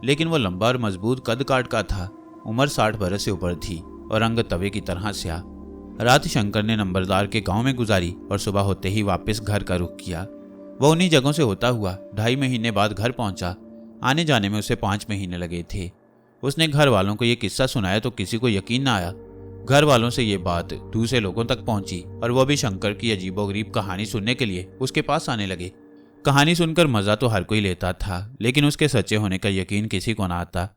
लेकिन वो लंबा और मजबूत कद काट का था। उम्र 60 बरस से ऊपर थी। और रंग तवे की तरह स्या। रात शंकर ने नंबरदार के गांव में गुजारी और सुबह होते ही वापस घर का रुख किया। वह उन्हीं जगहों से होता हुआ 2.5 महीने बाद घर पहुंचा। आने जाने में उसे 5 महीने लगे थे। उसने घर वालों को यह किस्सा सुनाया तो किसी को यकीन न आया। घर वालों से ये बात दूसरे लोगों तक पहुंची और वह भी शंकर की अजीबोगरीब कहानी सुनने के लिए उसके पास आने लगे। कहानी सुनकर मजा तो हर कोई लेता था, लेकिन उसके सच्चे होने का यकीन किसी को ना आता।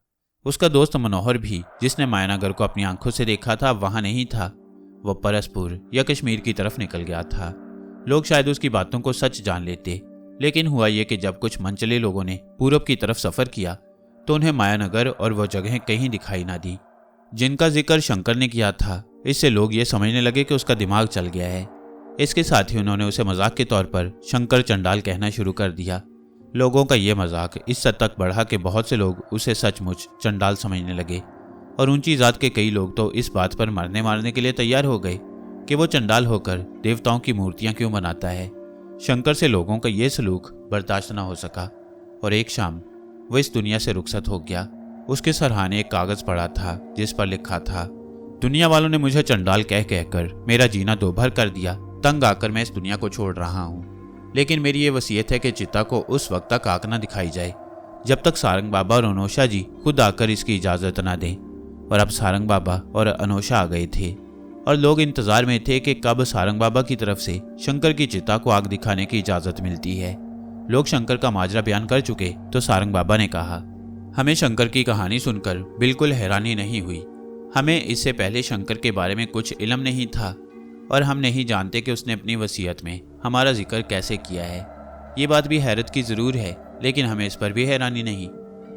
उसका दोस्त मनोहर भी, जिसने मायनागर को अपनी आंखों से देखा था, वहां नहीं था। वह परसपुर या कश्मीर की तरफ निकल गया था। लोग शायद उसकी बातों को सच जान लेते, लेकिन हुआ यह कि जब कुछ मनचले लोगों ने पूरब की तरफ सफर किया तो उन्हें मायानगर और वह जगहें कहीं दिखाई ना दी जिनका जिक्र शंकर ने किया था। इससे लोग ये समझने लगे कि उसका दिमाग चल गया है। इसके साथ ही उन्होंने उसे मजाक के तौर पर शंकर चंडाल कहना शुरू कर दिया। लोगों का यह मजाक इस हद तक बढ़ा कि बहुत से लोग उसे सचमुच चंडाल समझने लगे और ऊंची जात के कई लोग तो इस बात पर मरने मारने के लिए तैयार हो गए कि वो चंडाल होकर देवताओं की मूर्तियां क्यों बनाता है। शंकर से लोगों का ये सलूक बर्दाश्त न हो सका और एक शाम वो इस दुनिया से रुखसत हो गया। उसके सरहाने एक कागज पड़ा था जिस पर लिखा था, दुनिया वालों ने मुझे चंडाल कह कहकर मेरा जीना दोभर कर दिया। तंग आकर मैं इस दुनिया को छोड़ रहा हूँ, लेकिन मेरी ये वसीयत है कि चिता को उस वक्त तक आग न दिखाई जाए जब तक सारंग बाबा और अनोशा जी खुद आकर इसकी इजाजत न दें। और अब सारंग बाबा और अनोशा आ गए थे और लोग इंतजार में थे कि कब सारंग बाबा की तरफ से शंकर की चिता को आग दिखाने की इजाजत मिलती है। लोग शंकर का माजरा बयान कर चुके तो सारंग बाबा ने कहा, हमें शंकर की कहानी सुनकर बिल्कुल हैरानी नहीं हुई। हमें इससे पहले शंकर के बारे में कुछ इल्म नहीं था और हम नहीं जानते कि उसने अपनी वसीयत में हमारा जिक्र कैसे किया है। ये बात भी हैरत की ज़रूर है, लेकिन हमें इस पर भी हैरानी नहीं।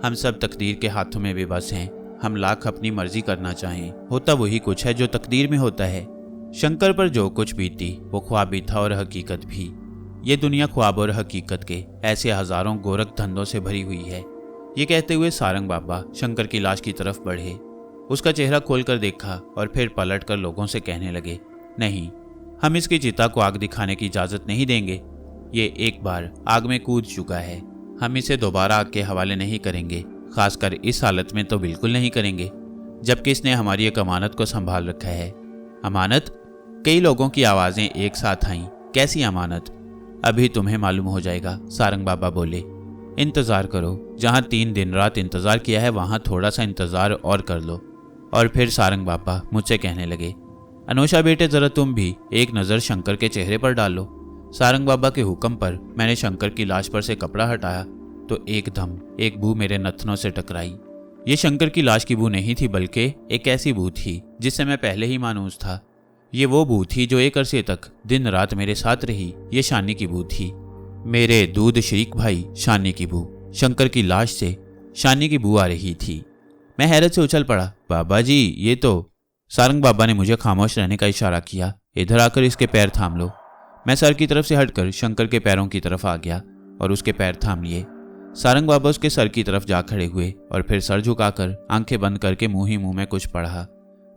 हम सब तकदीर के हाथों में बेबस हैं। हम लाख अपनी मर्जी करना चाहें, होता वही कुछ है जो तकदीर में होता है। शंकर पर जो कुछ बीती वो ख्वाब भी था और हकीकत भी। ये दुनिया ख्वाब और हकीकत के ऐसे हजारों गोरख धंधों से भरी हुई है। ये कहते हुए सारंग बाबा शंकर की लाश की तरफ बढ़े। उसका चेहरा खोलकर देखा और फिर पलट कर लोगों से कहने लगे, नहीं, हम इसकी चिता को आग दिखाने की इजाजत नहीं देंगे। ये एक बार आग में कूद चुका है। हम इसे दोबारा आग के हवाले नहीं करेंगे, खासकर इस हालत में तो बिल्कुल नहीं करेंगे, जबकि इसने हमारी एक अमानत को संभाल रखा है। अमानत? कई लोगों की आवाजें एक साथ आईं। कैसी अमानत? अभी तुम्हें मालूम हो जाएगा, सारंग बाबा बोले। इंतजार करो, जहां 3 दिन रात इंतजार किया है वहां थोड़ा सा इंतजार और कर लो। और फिर सारंग बाबा मुझसे कहने लगे, अनोशा बेटे, जरा तुम भी एक नज़र शंकर के चेहरे पर डाल लो। सारंग बाबा के हुक्म पर मैंने शंकर की लाश पर से कपड़ा हटाया तो एकदम एक बू मेरे नथनों से टकराई। ये शंकर की लाश की बू नहीं थी, बल्कि एक ऐसी बू थी जिससे मैं पहले ही मानूस था। ये वो बू थी जो एक अरसे तक दिन रात मेरे साथ रही। ये शानी की बू थी, मेरे दूध शरीक भाई शानी की बू। शंकर की लाश से शानी की बू आ रही थी। मैं हैरत से उछल पड़ा, बाबा जी ये तो। सारंग बाबा ने मुझे खामोश रहने का इशारा किया। इधर आकर इसके पैर थाम लो। मैं सर की तरफ से हटकर शंकर के पैरों की तरफ आ गया और उसके पैर थाम लिए। सारंग बाबा उसके सर की तरफ जा खड़े हुए और फिर सर झुकाकर आंखें बंद करके मुंह ही मुंह में कुछ पढ़ा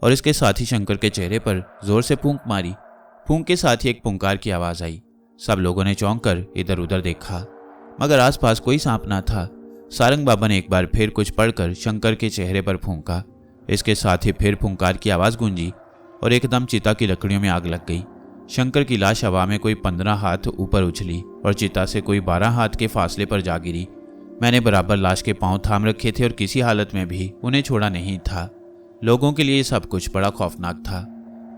और इसके साथ ही शंकर के चेहरे पर जोर से फूंक मारी। फूंक के साथ ही एक पुंकार की आवाज आई। सब लोगों ने चौंक कर इधर उधर देखा, मगर आसपास कोई सांप ना था। सारंग बाबा ने एक बार फिर कुछ पढ़कर शंकर के चेहरे पर फूंका। इसके साथ ही फिर फुंकार की आवाज गूंजी और एकदम चिता की लकड़ियों में आग लग गई। शंकर की लाश हवा में कोई 15 हाथ ऊपर उछली और चिता से कोई 12 हाथ के फासले पर जा गिरी। मैंने बराबर लाश के पांव थाम रखे थे और किसी हालत में भी उन्हें छोड़ा नहीं था। लोगों के लिए सब कुछ बड़ा खौफनाक था,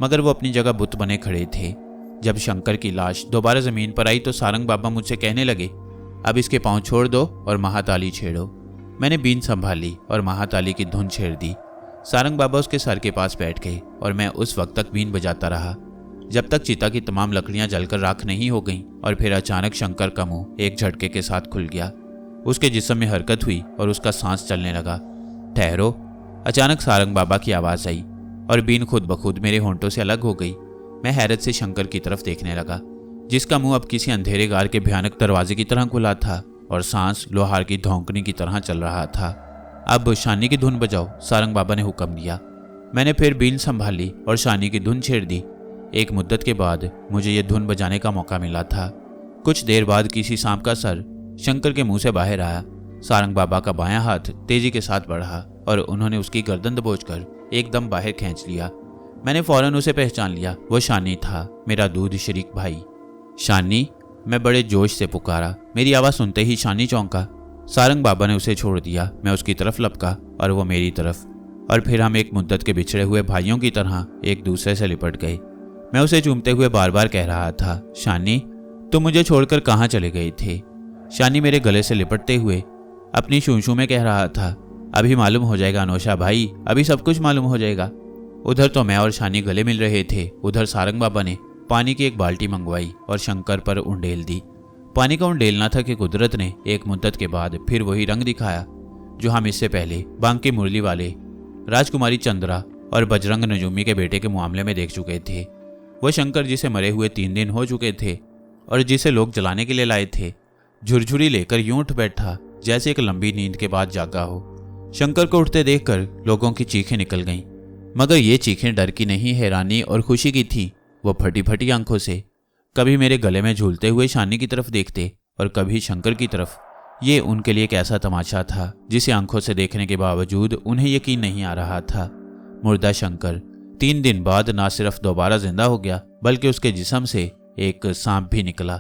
मगर वो अपनी जगह बुत बने खड़े थे। जब शंकर की लाश दोबारा जमीन पर आई तो सारंग बाबा मुझसे कहने लगे, अब इसके पांव छोड़ दो और महाताली छेड़ो। मैंने बीन संभाली और महाताली की धुन छेड़ दी। सारंग बाबा उसके सर के पास बैठ गए और मैं उस वक्त तक बीन बजाता रहा जब तक चिता की तमाम लकड़ियां जलकर राख नहीं हो गईं। और फिर अचानक शंकर का मुंह एक झटके के साथ खुल गया। उसके जिस्म में हरकत हुई और उसका सांस चलने लगा। ठहरो, अचानक सारंग बाबा की आवाज आई और बीन खुद ब खुद मेरे होंठों से अलग हो गई। मैं हैरत से शंकर की तरफ देखने लगा, जिसका मुंह अब किसी अंधेरे गार के भयानक दरवाजे की तरह खुला था और सांस लोहार की धौंकनी की तरह चल रहा था। अब शानी की धुन बजाओ, सारंग बाबा ने हुक्म दिया। मैंने फिर बीन संभाली और शानी की धुन छेड़ दी। एक मुद्दत के बाद मुझे यह धुन बजाने का मौका मिला था। कुछ देर बाद किसी सांप का सर शंकर के मुंह से बाहर आया। सारंग बाबा का बायां हाथ तेजी के साथ बढ़ा और उन्होंने उसकी गर्दन दबोचकर एकदम बाहर खींच लिया। मैंने फौरन उसे पहचान लिया। वो शानी था, मेरा दूध शरीक भाई। शानी, मैं बड़े जोश से पुकारा। मेरी आवाज़ सुनते ही शानी चौंका। सारंग बाबा ने उसे छोड़ दिया। मैं उसकी तरफ लपका और वो मेरी तरफ, और फिर हम एक मुद्दत के बिछड़े हुए भाइयों की तरह एक दूसरे से लिपट गए। मैं उसे चूमते हुए बार बार कह रहा था, शानी तुम मुझे छोड़कर कहाँ चले गए थे। शानी मेरे गले से लिपटते हुए अपनी शूशू में कह रहा था, अभी मालूम हो जाएगा अनोशा भाई, अभी सब कुछ मालूम हो जाएगा। उधर तो मैं और शानी गले मिल रहे थे, उधर सारंग बाबा ने पानी की एक बाल्टी मंगवाई और शंकर पर उंडेल दी। पानी का उंडेलना था कि कुदरत ने एक मुद्दत के बाद फिर वही रंग दिखाया जो हम इससे पहले बांके मुरली वाले राजकुमारी चंद्रा और बजरंग नजूमी के बेटे के मामले में देख चुके थे। वो शंकर जिसे मरे हुए 3 दिन हो चुके थे और जिसे लोग जलाने के लिए लाए थे, झुरझुरी लेकर यूं उठ बैठा जैसे एक लंबी नींद के बाद जागा हो। शंकर को उठते देखकर लोगों की चीखें निकल गईं, मगर ये चीखें डर की नहीं, हैरानी और खुशी की थी। वो फटी फटी आंखों से कभी मेरे गले में झूलते हुए शानी की तरफ देखते और कभी शंकर की तरफ। ये उनके लिए एक ऐसा तमाशा था जिसे आंखों से देखने के बावजूद उन्हें यकीन नहीं आ रहा था। मुर्दा शंकर 3 दिन बाद ना सिर्फ दोबारा जिंदा हो गया, बल्कि उसके जिस्म से एक सांप भी निकला।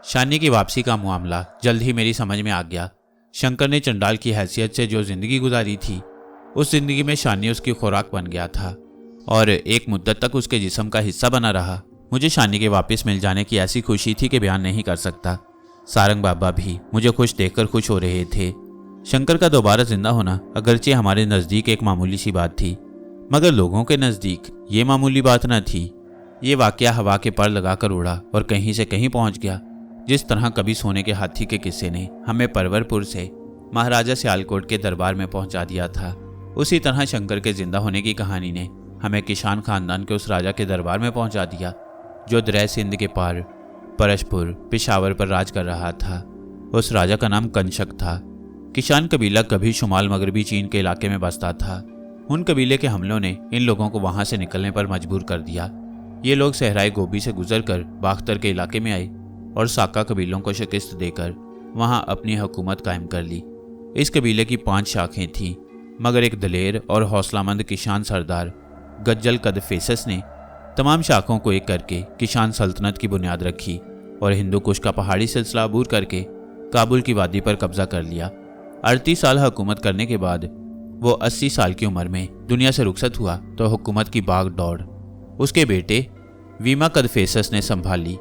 शानी की वापसी का मामला जल्द ही मेरी समझ में आ गया। शंकर ने चंडाल की हैसियत से जो जिंदगी गुजारी थी, उस जिंदगी में शानी उसकी खुराक बन गया था और एक मुद्दत तक उसके जिस्म का हिस्सा बना रहा। मुझे शानी के वापस मिल जाने की ऐसी खुशी थी कि बयान नहीं कर सकता। सारंग बाबा भी मुझे खुश देखकर खुश हो रहे थे। शंकर का दोबारा जिंदा होना अगरचे हमारे नज़दीक एक मामूली सी बात थी, मगर लोगों के नज़दीक ये मामूली बात न थी। ये वाकया हवा के पर लगाकर उड़ा और कहीं से कहीं पहुंच गया। जिस तरह कभी सोने के हाथी के किस्से ने हमें परवरपुर से महाराजा सियालकोट के दरबार में पहुंचा दिया था, उसी तरह शंकर के जिंदा होने की कहानी ने हमें किसान खानदान के उस राजा के दरबार में पहुंचा दिया जो दरिया सिंध के पार परशपुर पिशावर पर राज कर रहा था। उस राजा का नाम कंशक था। किसान कबीला कभी शुमाल मगरबी चीन के इलाके में बसता था। उन कबीले के हमलों ने इन लोगों को वहां से निकलने पर मजबूर कर दिया। ये लोग सहराई गोबी से गुजरकर बाख्तर के इलाके में आए और साका कबीलों को शिकस्त देकर वहां अपनी हुकूमत कायम कर ली। इस कबीले की 5 शाखें थीं, मगर एक दलेर और हौसलामंद किसान सरदार गज्जल कदफेसस ने तमाम शाखों को एक करके किसान सल्तनत की बुनियाद रखी और हिंदू कुश का पहाड़ी सिलसिला अबूर करके काबुल की वादी पर कब्जा कर लिया। 38 साल हुकूमत करने के बाद वो 80 साल की उम्र में दुनिया से रुखसत हुआ तो हुकूमत की बाग दौड़ उसके बेटे वीमा कदफेसस ने संभाल ली।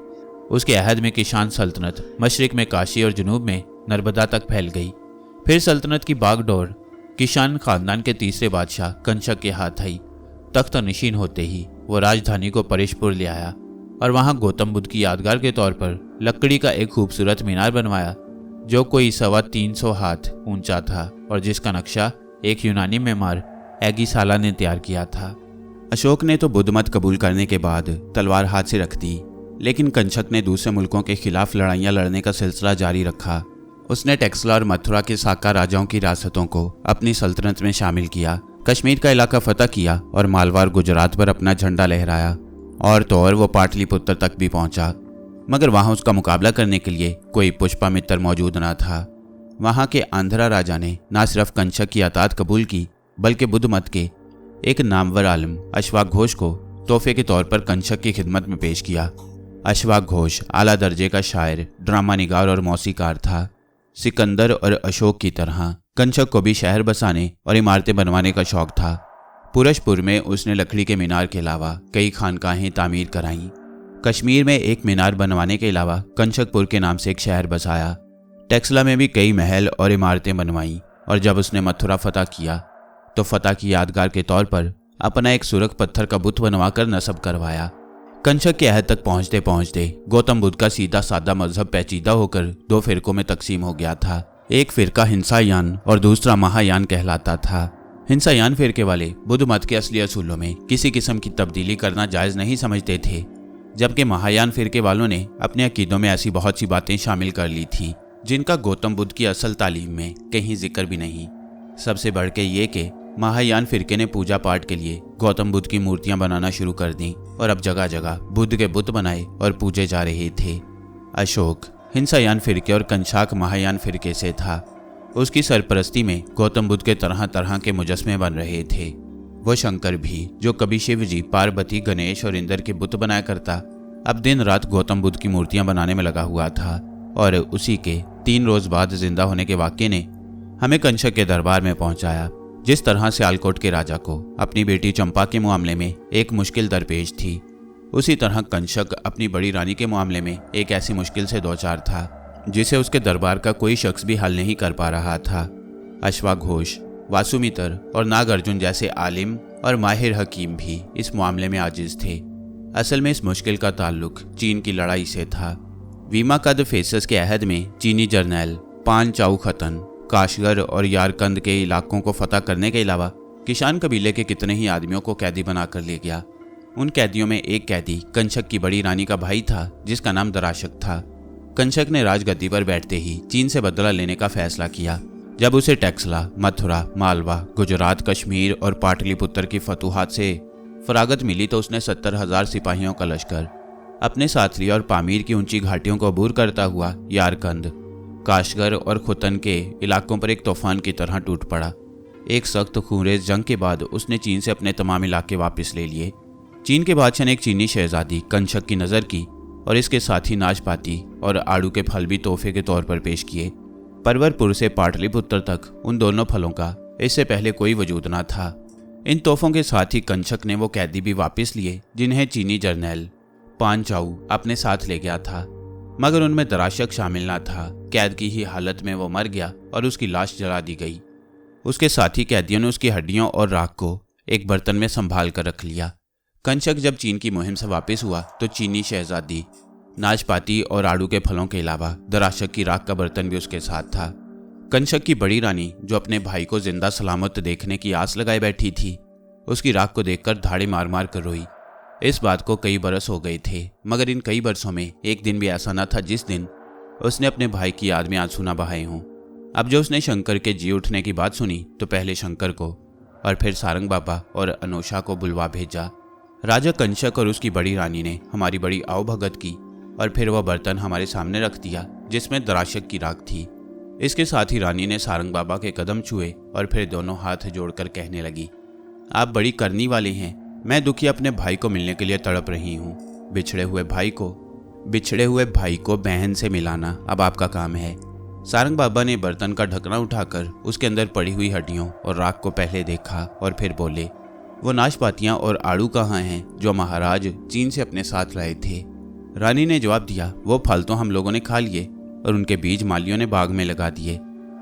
उसके अहद में किसान सल्तनत मशरिक में काशी और जुनूब में नर्मदा तक फैल गई। फिर सल्तनत की बागडोर किसान खानदान के तीसरे बादशाह कंशक के हाथ आई। तख्त नशीन होते ही वो राजधानी को परेशपुर ले आया और वहां गौतम बुद्ध की यादगार के तौर पर लकड़ी का एक खूबसूरत मीनार बनवाया जो कोई 325 हाथ ऊंचा था और जिसका नक्शा एक यूनानी मेमार एगिसाला ने तैयार किया था। अशोक ने तो बुद्ध मत कबूल करने के बाद तलवार हाथ से रख दी, लेकिन कंशक ने दूसरे मुल्कों के खिलाफ लड़ाइयाँ लड़ने का सिलसिला जारी रखा। उसने टेक्सला और मथुरा के साका राजाओं की रियासतों को अपनी सल्तनत में शामिल किया, कश्मीर का इलाका फतह किया और मालवार गुजरात पर अपना झंडा लहराया। और तो और वो पाटलिपुत्र तक भी पहुंचा, मगर वहां उसका मुकाबला करने के लिए कोई पुष्पामित्र मौजूद न था। वहां के आंध्रा राजा ने न सिर्फ कंशक की अतात कबूल की, बल्कि बुद्ध मत के एक नामवर आलम अश्वाक घोष को तोहफे के तौर पर कंशक की खिदमत में पेश किया। अश्वाक घोष आला दर्जे का शायर, ड्रामा निगार और मौसीकार था। सिकंदर और अशोक की तरह कंशक को भी शहर बसाने और इमारतें बनवाने का शौक था। पुरशपुर में उसने लकड़ी के मीनार के अलावा कई खानकाहें तामीर कराईं। कश्मीर में एक मीनार बनवाने के अलावा कंशकपुर के नाम से एक शहर बसाया। टेक्सला में भी कई महल और इमारतें बनवाईं और जब उसने मथुरा फतह किया तो फतह की यादगार के तौर पर अपना एक सुरख पत्थर का बुत बनवाकर नस्ब करवाया। कंशक के अहद तक पहुंचते पहुंचते गौतम बुद्ध का सीधा सादा मजहब पेचीदा होकर 2 फिरकों में तकसीम हो गया था। एक फिरका हिंसायान और दूसरा महायान कहलाता था। हिंसायान फिरके वाले बुद्ध मत के असली असूलों में किसी किस्म की तब्दीली करना जायज़ नहीं समझते थे, जबकि महायान फिरके वालों ने अपने अकीदों में ऐसी बहुत सी बातें शामिल कर ली थीं जिनका गौतम बुद्ध की असल तालीम में कहीं जिक्र भी नहीं। सबसे बढ़ के ये कि महायान फिरके ने पूजा पाठ के लिए गौतम बुद्ध की मूर्तियां बनाना शुरू कर दी और अब जगह जगह बुद्ध के बुत बनाए और पूजे जा रहे थे। अशोक हिंसायान फिरके और कंशाक महायान फिरके से था। उसकी सरपरस्ती में गौतम बुद्ध के तरह तरह के मुजस्मे बन रहे थे। वो शंकर भी, जो कभी शिव जी, पार्वती, गणेश और इंद्र के बुत बनाया करता, अब दिन रात गौतम बुद्ध की मूर्तियां बनाने में लगा हुआ था। और उसी के 3 रोज बाद जिंदा होने के वाक्य ने हमें कंचक के दरबार में पहुंचाया। जिस तरह सियालकोट के राजा को अपनी बेटी चंपा के मामले में एक मुश्किल दरपेश थी, उसी तरह कंचक अपनी बड़ी रानी के मामले में एक ऐसी मुश्किल से दो चार था जिसे उसके दरबार का कोई शख्स भी हल नहीं कर पा रहा था। अश्वाघोष, वासुमित्र और नागार्जुन जैसे आलिम और माहिर हकीम भी इस मामले में आजिज थे। असल में इस मुश्किल का ताल्लुक चीन की लड़ाई से था। वीमा कद फेसस के अहद में चीनी जर्नैल पान चाऊ खतन काशगर और यारकंद के इलाकों को फतह करने के अलावा किसान कबीले के कितने ही आदमियों को कैदी बनाकर ले गया। उन कैदियों में एक कैदी कंचक की बड़ी रानी का भाई था, जिसका नाम दराशक था। कंचक ने राजगद्दी पर बैठते ही चीन से बदला लेने का फैसला किया। जब उसे टैक्सला, मथुरा, मालवा, गुजरात, कश्मीर और पाटलिपुत्र की फतूहात से फरागत मिली तो उसने 70,000 सिपाहियों का लश्कर अपने साथ लिया और पामीर की ऊंची घाटियों को अबूर करता हुआ यारकंद, काशगर और खुतन के इलाकों पर एक तूफान की तरह टूट पड़ा। एक सख्त खूंरेज जंग के बाद उसने चीन से अपने तमाम इलाके वापस ले लिए। चीन के बादशाह ने एक चीनी शहजादी कंचक की नज़र की और इसके साथ ही नाशपाती और आड़ू के फल भी तोहफे के तौर पर पेश किए। परवरपुर से पाटलिपुत्र तक उन दोनों फलों का इससे पहले कोई वजूद न था। इन तोहफों के साथ ही कंचक ने वो कैदी भी वापस लिए जिन्हें चीनी जर्नैल पान चाऊ अपने साथ ले गया था, मगर उनमें दराशक शामिल न था। कैद की ही हालत में वो मर गया और उसकी लाश जला दी गई। उसके साथी कैदियों ने उसकी हड्डियों और राख को एक बर्तन में संभाल कर रख लिया। कंचक जब चीन की मुहिम से वापस हुआ तो चीनी शहजादी, नाशपाती और आड़ू के फलों के अलावा दराशक की राख का बर्तन भी उसके साथ था। कंचक की बड़ी रानी, जो अपने भाई को जिंदा सलामत देखने की आस लगाए बैठी थी, उसकी राख को देखकर धाड़े मार मार कर रोई। इस बात को कई बरस हो गए थे, मगर इन कई बरसों में एक दिन भी ऐसा न था जिस दिन उसने अपने भाई की याद में आंसू न बहाए हों। अब जो उसने शंकर के जी उठने की बात सुनी तो पहले शंकर को और फिर सारंग बाबा और अनोशा को बुलवा भेजा। राजा कंचक और उसकी बड़ी रानी ने हमारी बड़ी आवभगत की और फिर वह बर्तन हमारे सामने रख दिया जिसमें दराशक की राख थी। इसके साथ ही रानी ने सारंग बाबा के कदम छुए और फिर दोनों हाथ जोड़कर कहने लगी, आप बड़ी करनी वाले हैं। मैं दुखी अपने भाई को मिलने के लिए तड़प रही हूँ। बिछड़े हुए भाई को बहन से मिलाना अब आपका काम है। सारंग बाबा ने बर्तन का ढकना उठाकर उसके अंदर पड़ी हुई हड्डियों और राख को पहले देखा और फिर बोले, वो नाशपातियाँ और आड़ू कहाँ हैं जो महाराज चीन से अपने साथ लाए थे? रानी ने जवाब दिया, वो फल तो हम लोगों ने खा लिए और उनके बीज मालियों ने बाग में लगा दिए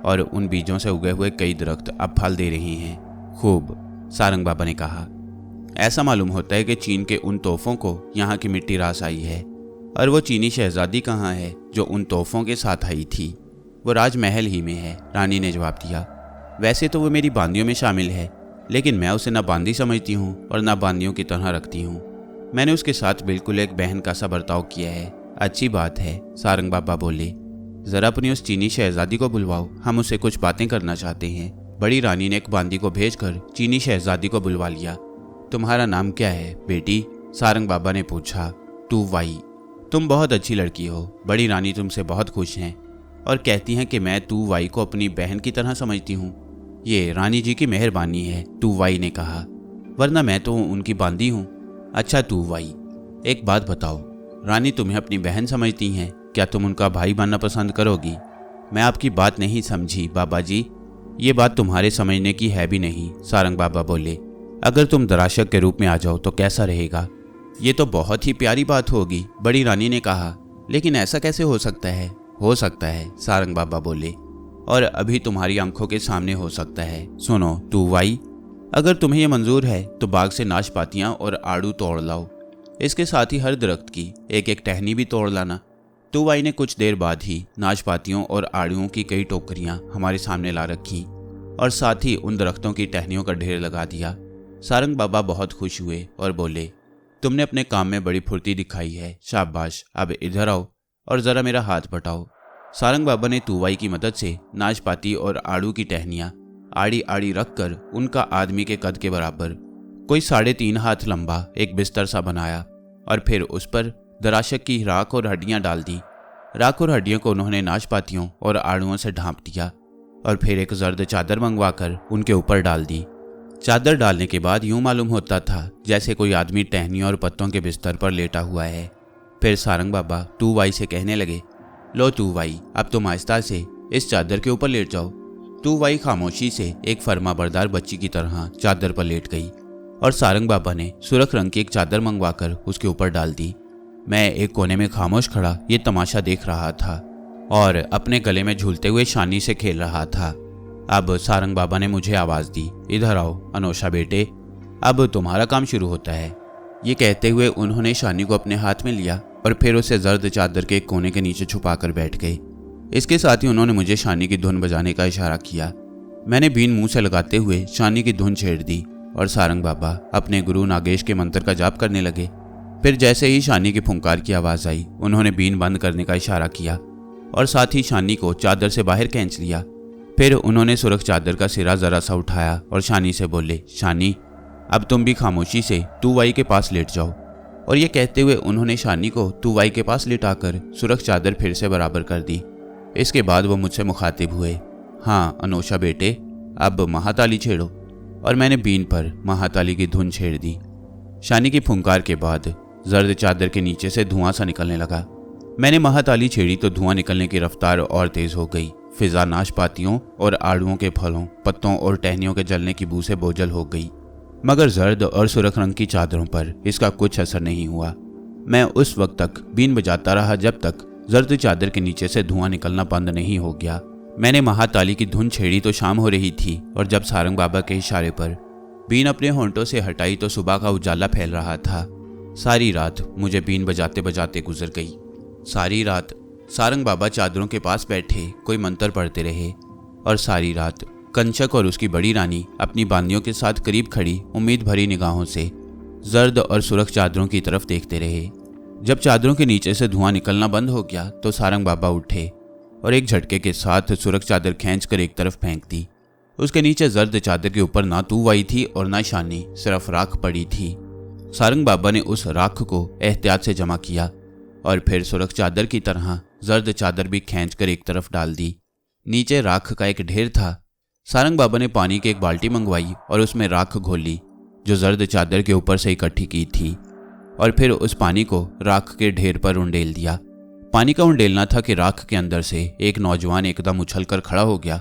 और उन बीजों से उगे हुए कई दरख्त अब फल दे रही हैं। खूब, सारंग बाबा ने कहा। ऐसा मालूम होता है कि चीन के उन तोहफों को यहाँ की मिट्टी रास आई है। और वो चीनी शहजादी कहाँ है जो उन तोहफों के साथ आई थी? वो राजमहल ही में है, रानी ने जवाब दिया। वैसे तो वो मेरी बांदियों में शामिल है, लेकिन मैं उसे ना बांदी समझती हूँ और ना बांदियों की तरह रखती हूँ। मैंने उसके साथ बिल्कुल एक बहन का सा बर्ताव किया है। अच्छी बात है, सारंग बाबा बोले। जरा अपनी उस चीनी शहजादी को बुलवाओ, हम उससे कुछ बातें करना चाहते हैं। बड़ी रानी ने एक बांदी को भेजकर चीनी शहजादी को बुलवा लिया। तुम्हारा नाम क्या है बेटी? सारंग बाबा ने पूछा। तू वाई। तुम बहुत अच्छी लड़की हो। बड़ी रानी तुमसे बहुत खुश हैं और कहती हैं कि मैं तू वाई को अपनी बहन की तरह समझती हूँ। ये रानी जी की मेहरबानी है, तू वाई ने कहा, वरना मैं तो उनकी बांदी हूँ। अच्छा तू वाई, एक बात बताओ, रानी तुम्हें अपनी बहन समझती हैं, क्या तुम उनका भाई बनना पसंद करोगी? मैं आपकी बात नहीं समझी बाबा जी। ये बात तुम्हारे समझने की है भी नहीं, सारंग बाबा बोले। अगर तुम दराशक के रूप में आ जाओ तो कैसा रहेगा? ये तो बहुत ही प्यारी बात होगी, बड़ी रानी ने कहा। लेकिन ऐसा कैसे हो सकता है? हो सकता है, सारंग बाबा बोले, और अभी तुम्हारी आंखों के सामने हो सकता है। सुनो तू वाई, अगर तुम्हें यह मंजूर है तो बाग से नाशपातियाँ और आड़ू तोड़ लाओ। इसके साथ ही हर दरख्त की एक एक टहनी भी तोड़ लाना। तू वाई ने कुछ देर बाद ही नाशपातियों और आड़ूओं की कई टोकरियाँ हमारे सामने ला रखी और साथ ही उन दरख्तों की टहनियों का ढेर लगा दिया। सारंग बाबा बहुत खुश हुए और बोले, तुमने अपने काम में बड़ी फुर्ती दिखाई है, शाबाश। अब इधर आओ और ज़रा मेरा हाथ बटाओ। सारंग बाबा ने तुवाई की मदद से नाशपाती और आड़ू की टहनियाँ आड़ी आड़ी रखकर उनका आदमी के कद के बराबर कोई 3.5 हाथ लंबा एक बिस्तर सा बनाया और फिर उस पर दराशक की राख और हड्डियाँ डाल दी। राख और हड्डियों को उन्होंने नाशपातियों और आड़ुओं से ढांप दिया और फिर एक जर्द चादर मंगवाकर उनके ऊपर डाल दी। चादर डालने के बाद यूं मालूम होता था जैसे कोई आदमी टहनियों और पत्तों के बिस्तर पर लेटा हुआ है। फिर सारंग बाबा टूवाई से कहने लगे, लो टूवाई, अब तुम आहिस्ता से इस चादर के ऊपर लेट जाओ। टूवाई खामोशी से एक फर्माबरदार बच्ची की तरह चादर पर लेट गई और सारंग बाबा ने सुर्ख रंग की एक चादर मंगवाकर उसके ऊपर डाल दी। मैं एक कोने में खामोश खड़ा ये तमाशा देख रहा था और अपने गले में झूलते हुए शानी से खेल रहा था। अब सारंग बाबा ने मुझे आवाज़ दी, इधर आओ अनोशा बेटे, अब तुम्हारा काम शुरू होता है। ये कहते हुए उन्होंने शानी को अपने हाथ में लिया और फिर उसे जर्द चादर के एक कोने के नीचे छुपा कर बैठ गए। इसके साथ ही उन्होंने मुझे शानी की धुन बजाने का इशारा किया। मैंने बीन मुंह से लगाते हुए शानी की धुन छेड़ दी और सारंग बाबा अपने गुरु नागेश के मंत्र का जाप करने लगे। फिर जैसे ही शानी की फुंकार की आवाज़ आई, उन्होंने बीन बंद करने का इशारा किया और साथ ही शानी को चादर से बाहर खींच लिया। फिर उन्होंने सुर्ख चादर का सिरा जरा सा उठाया और शानी से बोले, शानी अब तुम भी खामोशी से टूवाई के पास लेट जाओ। और ये कहते हुए उन्होंने शानी को टूवाई के पास लिटाकर सुर्ख चादर फिर से बराबर कर दी। इसके बाद वो मुझसे मुखातिब हुए, हाँ अनोशा बेटे, अब महाताली छेड़ो। और मैंने बीन पर महाताली की धुन छेड़ दी। शानी की फुंकार के बाद जर्द चादर के नीचे से धुआं सा निकलने लगा। मैंने महाताली छेड़ी तो धुआं निकलने की रफ्तार और तेज हो गई। फिजा नाशपातियों और आड़ुओं के फलों, पत्तों और टहनियों के जलने की बू से बोझल हो गई, मगर जर्द और सुर्ख रंग की चादरों पर इसका कुछ असर नहीं हुआ। मैं उस वक्त तक बीन बजाता रहा जब तक जर्द चादर के नीचे से धुआं निकलना बंद नहीं हो गया। मैंने महाताली की धुन छेड़ी तो शाम हो रही थी और जब सारंग बाबा के इशारे पर बीन अपने होंठों से हटाई तो सुबह का उजाला फैल रहा था। सारी रात मुझे बीन बजाते बजाते गुजर गई। सारी रात सारंग बाबा चादरों के पास बैठे कोई मंत्र पढ़ते रहे और सारी रात कंचक और उसकी बड़ी रानी अपनी बांदियों के साथ करीब खड़ी उम्मीद भरी निगाहों से जर्द और सुर्ख चादरों की तरफ देखते रहे। जब चादरों के नीचे से धुआं निकलना बंद हो गया तो सारंग बाबा उठे और एक झटके के साथ सुर्ख चादर खींचकर एक तरफ फेंक दी। उसके नीचे जर्द चादर के ऊपर ना टूवाई थी और ना शानी, सिर्फ राख पड़ी थी। सारंग बाबा ने उस राख को एहतियात से जमा किया और फिर सुर्ख चादर की तरह जर्द चादर भी खींचकर एक तरफ डाल दी। नीचे राख का एक ढेर था। सारंग बाबा ने पानी की एक बाल्टी मंगवाई और उसमें राख घोली जो जर्द चादर के ऊपर से इकट्ठी की थी और फिर उस पानी को राख के ढेर पर उंडेल दिया। पानी का उंडेलना था कि राख के अंदर से एक नौजवान एकदम उछलकर खड़ा हो गया।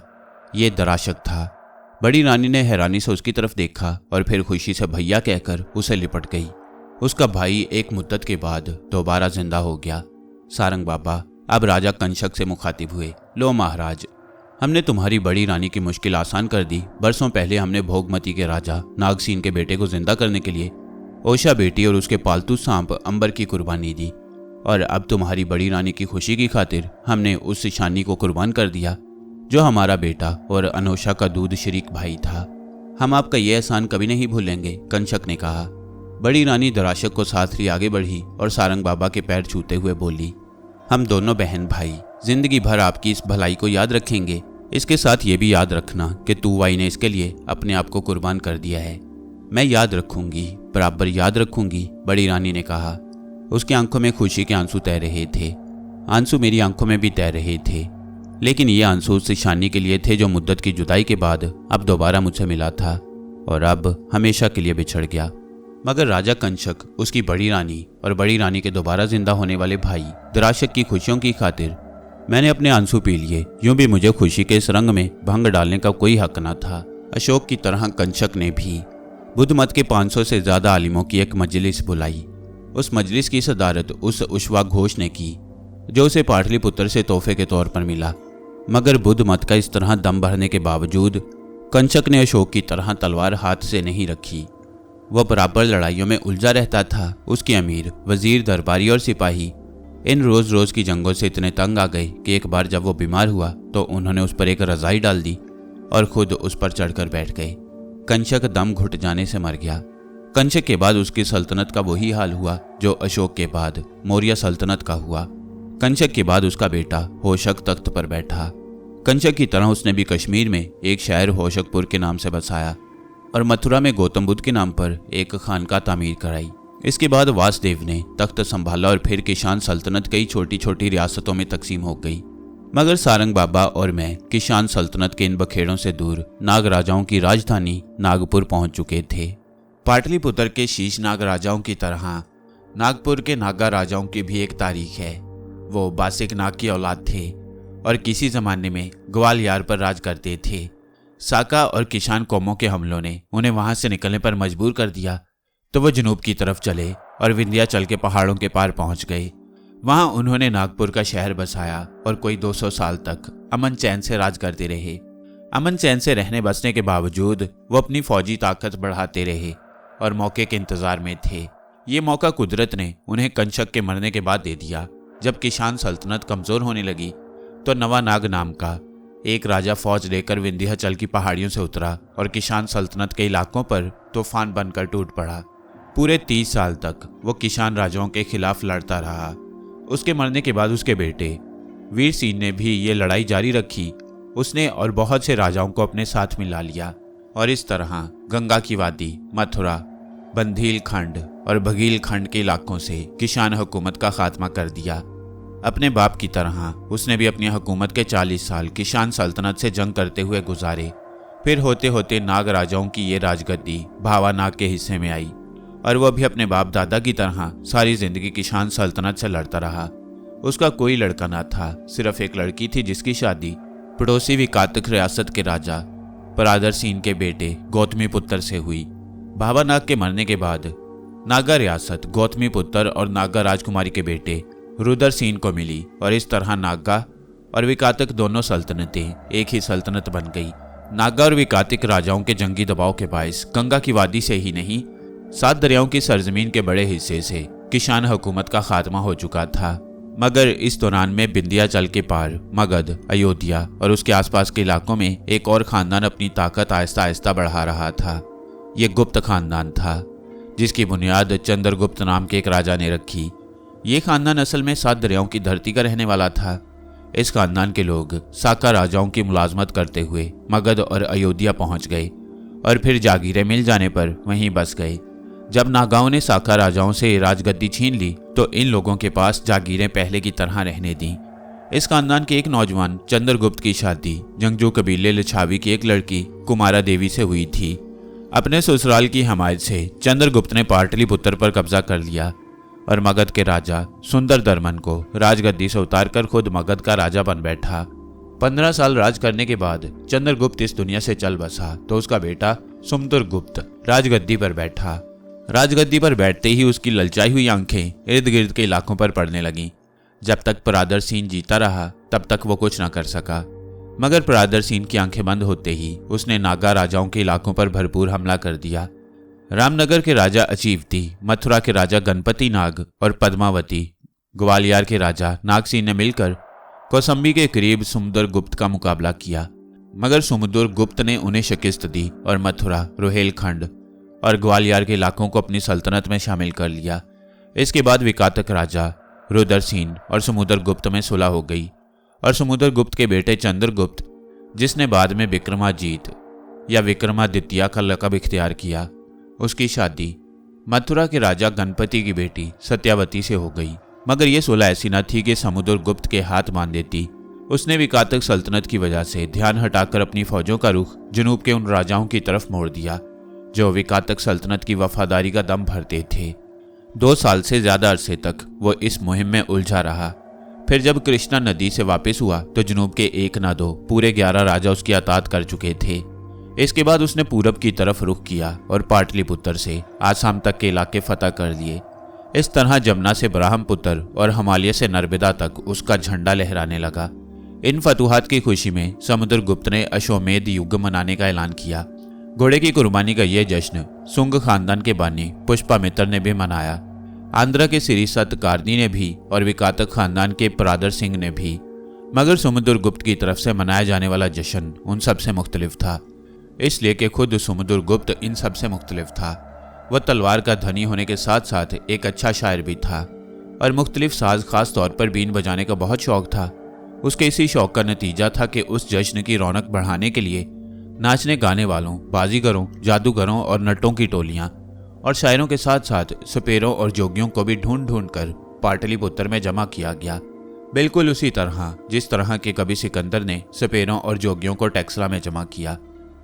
ये दराशक था। बड़ी रानी ने हैरानी से उसकी तरफ देखा और फिर खुशी से भैया कहकर उसे लिपट गई। उसका भाई एक मुद्दत के बाद दोबारा जिंदा हो गया। सारंग बाबा अब राजा कंशक से मुखातिब हुए, लो महाराज, हमने तुम्हारी बड़ी रानी की मुश्किल आसान कर दी। बरसों पहले हमने भोगमती के राजा नागसीन के बेटे को जिंदा करने के लिए ओशा बेटी और उसके पालतू सांप अंबर की कुर्बानी दी और अब तुम्हारी बड़ी रानी की खुशी की खातिर हमने उस शानी को कुर्बान कर दिया जो हमारा बेटा और अनोशा का दूध शरीक भाई था। हम आपका ये एहसान कभी नहीं भूलेंगे, कंशक ने कहा। बड़ी रानी दराशक को साथ लिए आगे बढ़ी और सारंग बाबा के पैर छूते हुए बोली, हम दोनों बहन भाई जिंदगी भर आपकी इस भलाई को याद रखेंगे। इसके साथ ये भी याद रखना कि टूवाई ने इसके लिए अपने आप को कुर्बान कर दिया है। मैं याद रखूंगी, बराबर याद रखूंगी, बड़ी रानी ने कहा। उसकी आंखों में खुशी के आंसू तैर रहे थे। आंसू मेरी आंखों में भी तैर रहे थे, लेकिन ये आंसू उस शानी के लिए थे जो मुद्दत की जुदाई के बाद अब दोबारा मुझसे मिला था और अब हमेशा के लिए बिछड़ गया। मगर राजा कंशक, उसकी बड़ी रानी और बड़ी रानी के दोबारा जिंदा होने वाले भाई दराशक की खुशियों की खातिर मैंने अपने आंसू पी लिए। यूं भी मुझे खुशी के इस रंग में भंग डालने का कोई हक न था। अशोक की तरह कंशक ने भी बुद्ध मत के 500 से ज्यादा आलिमों की एक मजलिस बुलाई। उस मजलिस की सदारत उस उश्वा घोष ने की जो उसे पाटलिपुत्र से तोहफे के तौर पर मिला। मगर बुद्ध मत का इस तरह दम भरने के बावजूद कंशक ने अशोक की तरह तलवार हाथ से नहीं रखी। वह बराबर लड़ाइयों में उलझा रहता था। उसके अमीर, वजीर, दरबारी और सिपाही इन रोज रोज की जंगों से इतने तंग आ गए कि एक बार जब वो बीमार हुआ तो उन्होंने उस पर एक रजाई डाल दी और खुद उस पर चढ़कर बैठ गए। कंशक दम घुट जाने से मर गया। कंशक के बाद उसकी सल्तनत का वही हाल हुआ जो अशोक के बाद मौर्य सल्तनत का हुआ। कंशक के बाद उसका बेटा होशक तख्त पर बैठा। कंशक की तरह उसने भी कश्मीर में एक शहर होशकपुर के नाम से बसाया और मथुरा में गौतम बुद्ध के नाम पर एक खानका तामीर कराई। इसके बाद वासुदेव ने तख्त संभाला और फिर किशान सल्तनत कई छोटी छोटी रियासतों में तकसीम हो गई। मगर सारंग बाबा और मैं किसान सल्तनत के इन बखेड़ों से दूर नाग राजाओं की राजधानी नागपुर पहुंच चुके थे। पाटलिपुत्र के शीश नाग राजाओं की तरह नागपुर के नागा राजाओं की भी एक तारीख है। वो बासिक नाग की औलाद थे और किसी जमाने में ग्वालियर पर राज करते थे। साका और किसान कौमों के हमलों ने उन्हें वहां से निकलने पर मजबूर कर दिया, तो वो जनूब की तरफ चले और विंध्याचल के पहाड़ों के पार पहुंच गए। वहां उन्होंने नागपुर का शहर बसाया और कोई 200 साल तक अमन चैन से राज करते रहे। अमन चैन से रहने बसने के बावजूद वो अपनी फौजी ताकत बढ़ाते रहे और मौके के इंतजार में थे। ये मौका कुदरत ने उन्हें कंचक के मरने के बाद दे दिया। जब किसान सल्तनत कमजोर होने लगी तो नवा नाग नाम का एक राजा फौज लेकर विंध्याचल की पहाड़ियों से उतरा और किसान सल्तनत के इलाकों पर तूफान बनकर टूट पड़ा। पूरे 30 साल तक वो किसान राजाओं के खिलाफ लड़ता रहा। उसके मरने के बाद उसके बेटे वीर सिंह ने भी ये लड़ाई जारी रखी। उसने और बहुत से राजाओं को अपने साथ मिला लिया और इस तरह गंगा की वादी, मथुरा, बंधीलखंड और भगीलखंड के इलाकों से किसान हुकूमत का खात्मा कर दिया। अपने बाप की तरह उसने भी अपनी हुकूमत के 40 साल किसान सल्तनत से जंग करते हुए गुजारे। फिर होते होते नाग राजाओं की ये राजगद्दी भावा नाग के हिस्से में आई और वह भी अपने बाप दादा की तरह सारी जिंदगी किसान सल्तनत से लड़ता रहा। उसका कोई लड़का ना था, सिर्फ एक लड़की थी जिसकी शादी पड़ोसी विकातक रियासत के राजा परादर सिंह के बेटे गौतमी पुत्र से हुई। भावा नाग के मरने के बाद नागा रियासत गौतमी पुत्र और नागा राजकुमारी के बेटे रुद्र सिंह को मिली और इस तरह नागा और विकातक दोनों सल्तनतें एक ही सल्तनत बन गई। नागा और विकातिक राजाओं के जंगी दबाव के बायस गंगा की वादी से ही नहीं, 7 दरियाओं की सरजमीन के बड़े हिस्से से किसान हुकूमत का खात्मा हो चुका था। मगर इस दौरान में विंध्याचल के पार मगध, अयोध्या और उसके आसपास के इलाकों में एक और खानदान अपनी ताकत आहिस्ता आहिस्ता बढ़ा रहा था। ये गुप्त खानदान था जिसकी बुनियाद चंद्रगुप्त नाम के एक राजा ने रखी। ये खानदान असल में 7 दरियाओं की धरती का रहने वाला था। इस खानदान के लोग साका राजाओं की मुलाजमत करते हुए मगध और अयोध्या पहुंच गए और फिर जागीरें मिल जाने पर वहीं बस गए। जब नागाओं ने साका राजाओं से राजगद्दी छीन ली तो इन लोगों के पास जागीरें पहले की तरह रहने दी। इस खानदान के एक नौजवान चंद्रगुप्त की शादी जंगजू कबीले लिच्छावी की एक लड़की कुमारा देवी से हुई थी। अपने ससुराल की हमायत से चंद्रगुप्त ने पाटलिपुत्र पर कब्जा कर लिया और मगध के राजा सुंदरदर्मन को राजगद्दी से उतारकर खुद मगध का राजा बन बैठा। 15 साल राज करने के बाद चंद्रगुप्त इस दुनिया से चल बसा तो उसका बेटा समुद्रगुप्त राजगद्दी पर बैठा। राजगद्दी पर बैठते ही उसकी ललचाई हुई आंखें इर्द गिर्द के इलाकों पर पड़ने लगीं। जब तक परादर सिंह जीता रहा तब तक वो कुछ न कर सका, मगर परादर सिंह की आंखें बंद होते ही उसने नागा राजाओं के इलाकों पर भरपूर हमला कर दिया। रामनगर के राजा अचीवती, मथुरा के राजा गणपति नाग और पद्मावती, ग्वालियर के राजा नाग सिंह ने मिलकर कौसंबी के करीब समुद्रगुप्त का मुकाबला किया, मगर समुद्रगुप्त ने उन्हें शिकस्त दी और मथुरा, रोहेलखंड और ग्वालियर के इलाकों को अपनी सल्तनत में शामिल कर लिया। इसके बाद विकातक राजा रुद्र सिंह और समुद्रगुप्त में सुलह हो गई और समुद्रगुप्त के बेटे चंद्रगुप्त, जिसने बाद में विक्रमाजीत या विक्रमादित्य का लक़ब इख्तियार किया, उसकी शादी मथुरा के राजा गणपति की बेटी सत्यावती से हो गई। मगर यह सुलह ऐसी न थी कि समुद्रगुप्त के हाथ बांध देती। उसने विकातक सल्तनत की वजह से ध्यान हटाकर अपनी फौजों का रुख जनूब के उन राजाओं की तरफ मोड़ दिया जो विकातक सल्तनत की वफादारी का दम भरते थे। 2 साल से ज्यादा अरसे तक वो इस मुहिम में उलझा रहा। फिर जब कृष्णा नदी से वापस हुआ तो जनूब के 1 न 2 पूरे 11 राजा उसकी अतात कर चुके थे। इसके बाद उसने पूरब की तरफ रुख किया और पाटलिपुत्र से आसाम तक के इलाके फतह कर लिए। इस तरह जमुना से ब्रह्मपुत्र और हिमालय से नर्मदा तक उसका झंडा लहराने लगा। इन फतूहात की खुशी में समुद्रगुप्त ने अश्वमेध युग मनाने का ऐलान किया। घोड़े की कुर्बानी का यह जश्न सुंग खानदान के बानी पुष्पामित्र ने भी मनाया। आंध्र के श्री सतकारनी ने भी और विकातक खानदान के परादर सिंह ने भी। मगर समुद्रगुप्त की तरफ से मनाया जाने वाला जश्न उन सबसे मुख्तलिफ था, इसलिए कि खुद समुद्रगुप्त इन सबसे मुख्तलिफ था। वह तलवार का धनी होने के साथ साथ एक अच्छा शायर भी था और मुख्तलिफ साज खास तौर पर बीन बजाने का बहुत शौक था। उसके इसी शौक का नतीजा था कि उस जश्न की रौनक बढ़ाने के लिए नाचने गाने वालों, बाजीगरों, जादूगरों और नटों की टोलियां और शायरों के साथ साथ सपेरों और जोगियों को भी ढूंढ ढूंढ कर पाटलिपुत्र में जमा किया गया। बिल्कुल उसी तरह जिस तरह के कभी सिकंदर ने सपेरों और जोगियों को टेक्सला में जमा किया।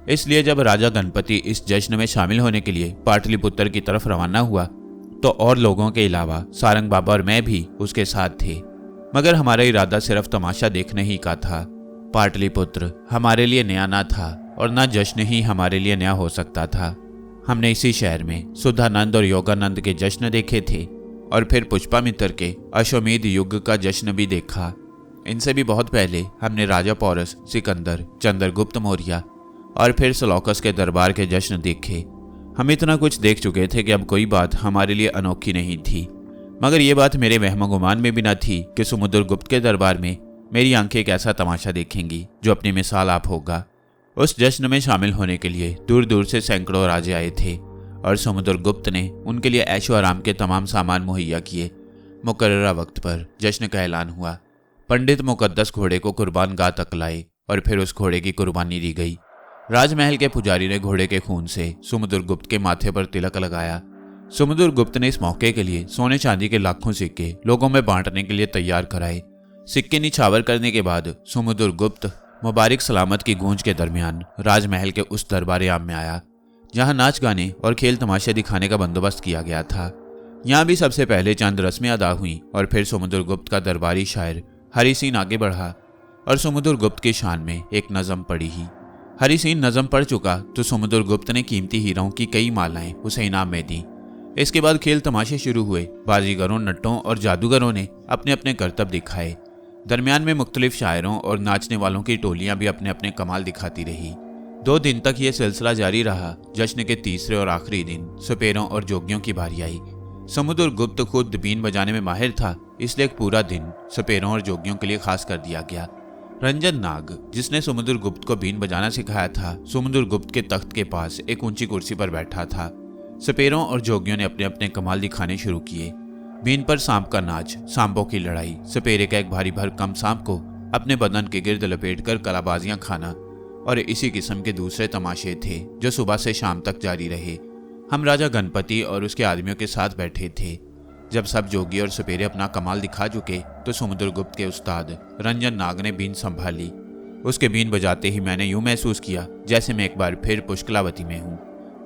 इसलिए जब राजा गणपति इस जश्न में शामिल होने के लिए पाटलिपुत्र की तरफ रवाना हुआ तो और लोगों के अलावा सारंग बाबा और मैं भी उसके साथ थे, मगर हमारा इरादा सिर्फ तमाशा देखने ही का था। पाटलिपुत्र हमारे लिए नया ना था और ना जश्न ही हमारे लिए नया हो सकता था। हमने इसी शहर में सुधानंद और योगानंद के जश्न देखे थे और फिर पुष्पामित्र के अश्वमेध युग का जश्न भी देखा। इनसे भी बहुत पहले हमने राजा पौरस, सिकंदर, चंद्रगुप्त मौर्य और फिर सलौकस के दरबार के जश्न देखे। हम इतना कुछ देख चुके थे कि अब कोई बात हमारे लिए अनोखी नहीं थी, मगर ये बात मेरे वहम गुमान में भी न थी कि समुद्रगुप्त के दरबार में मेरी आंखें एक ऐसा तमाशा देखेंगी जो अपनी मिसाल आप होगा। उस जश्न में शामिल होने के लिए दूर दूर से सैकड़ों राजे आए थे और समुद्रगुप्त ने उनके लिए ऐशो आराम के तमाम सामान मुहैया किए। मुकर्ररा वक्त पर जश्न का ऐलान हुआ। पंडित मुकद्दस घोड़े को कुर्बान गाह तक लाए और फिर उस घोड़े की कुर्बानी दी गई। राजमहल के पुजारी ने घोड़े के खून से समुद्रगुप्त के माथे पर तिलक लगाया। समुद्रगुप्त ने इस मौके के लिए सोने चांदी के लाखों सिक्के लोगों में बांटने के लिए तैयार कराए। सिक्के निछावर करने के बाद समुद्रगुप्त मुबारक सलामत की गूंज के दरमियान राजमहल के उस दरबार आम में आया जहां नाच गाने और खेल तमाशे दिखाने का बंदोबस्त किया गया था। यहाँ भी सबसे पहले चंद रस्में अदा हुई और फिर समुद्रगुप्त का दरबारी शायर हरि सिंह आगे बढ़ा और समुद्रगुप्त की शान में एक नज़म पढ़ी ही। हरि सिंह नज़म पढ़ चुका तो समुद्रगुप्त ने कीमती हीरों की कई मालाएं उसे इनाम में दी। इसके बाद खेल तमाशे शुरू हुए। बाजीगरों, नट्टों और जादूगरों ने अपने अपने करतब दिखाए। दरमियान में मुख्तलिफ शायरों और नाचने वालों की टोलियां भी अपने अपने कमाल दिखाती रही। 2 दिन तक ये सिलसिला जारी रहा। जश्न के तीसरे और आखिरी दिन सपेरों और जोगियों की बारी आई। समुद्रगुप्त खुद बीन बजाने में माहिर था, इसलिए एक पूरा दिन सपेरों और जोगियों के लिए खास कर दिया गया। रंजन नाग, जिसने समुद्रगुप्त को बीन बजाना सिखाया था, समुद्रगुप्त के तख्त के पास एक ऊंची कुर्सी पर बैठा था। सपेरों और जोगियों ने अपने अपने कमाल दिखाने शुरू किए। बीन पर सांप का नाच, सांपों की लड़ाई, सपेरे का एक भारी भरकम सांप को अपने बदन के गिर्द लपेटकर कलाबाजियां खाना और इसी किस्म के दूसरे तमाशे थे जो सुबह से शाम तक जारी रहे। हम राजा गणपति और उसके आदमियों के साथ बैठे थे। जब सब जोगी और सपेरे अपना कमाल दिखा चुके तो समुद्रगुप्त के उस्ताद रंजन नाग ने बीन संभाली। उसके बीन बजाते ही मैंने यूं महसूस किया जैसे मैं एक बार फिर पुष्कलावती में हूँ।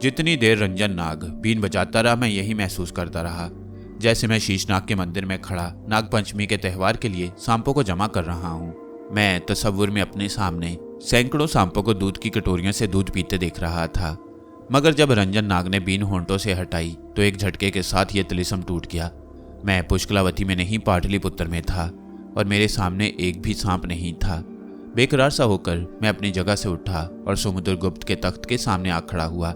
जितनी देर रंजन नाग बीन बजाता रहा मैं यही महसूस करता रहा जैसे मैं शीशनाग के मंदिर में खड़ा नागपंचमी के त्यौहार के लिए सांपों को जमा कर रहा हूँ। मैं तस्वुर में अपने सामने सैकड़ों सांपों को दूध की कटोरियों से दूध पीते देख रहा था, मगर जब रंजन नाग ने बीन होंठों से हटाई तो एक झटके के साथ ये तिलिस्म टूट गया। मैं पुष्कलावती में नहीं पाटलिपुत्र में था और मेरे सामने एक भी सांप नहीं था। बेकरार सा होकर मैं अपनी जगह से उठा और समुद्रगुप्त के तख्त के सामने आ खड़ा हुआ।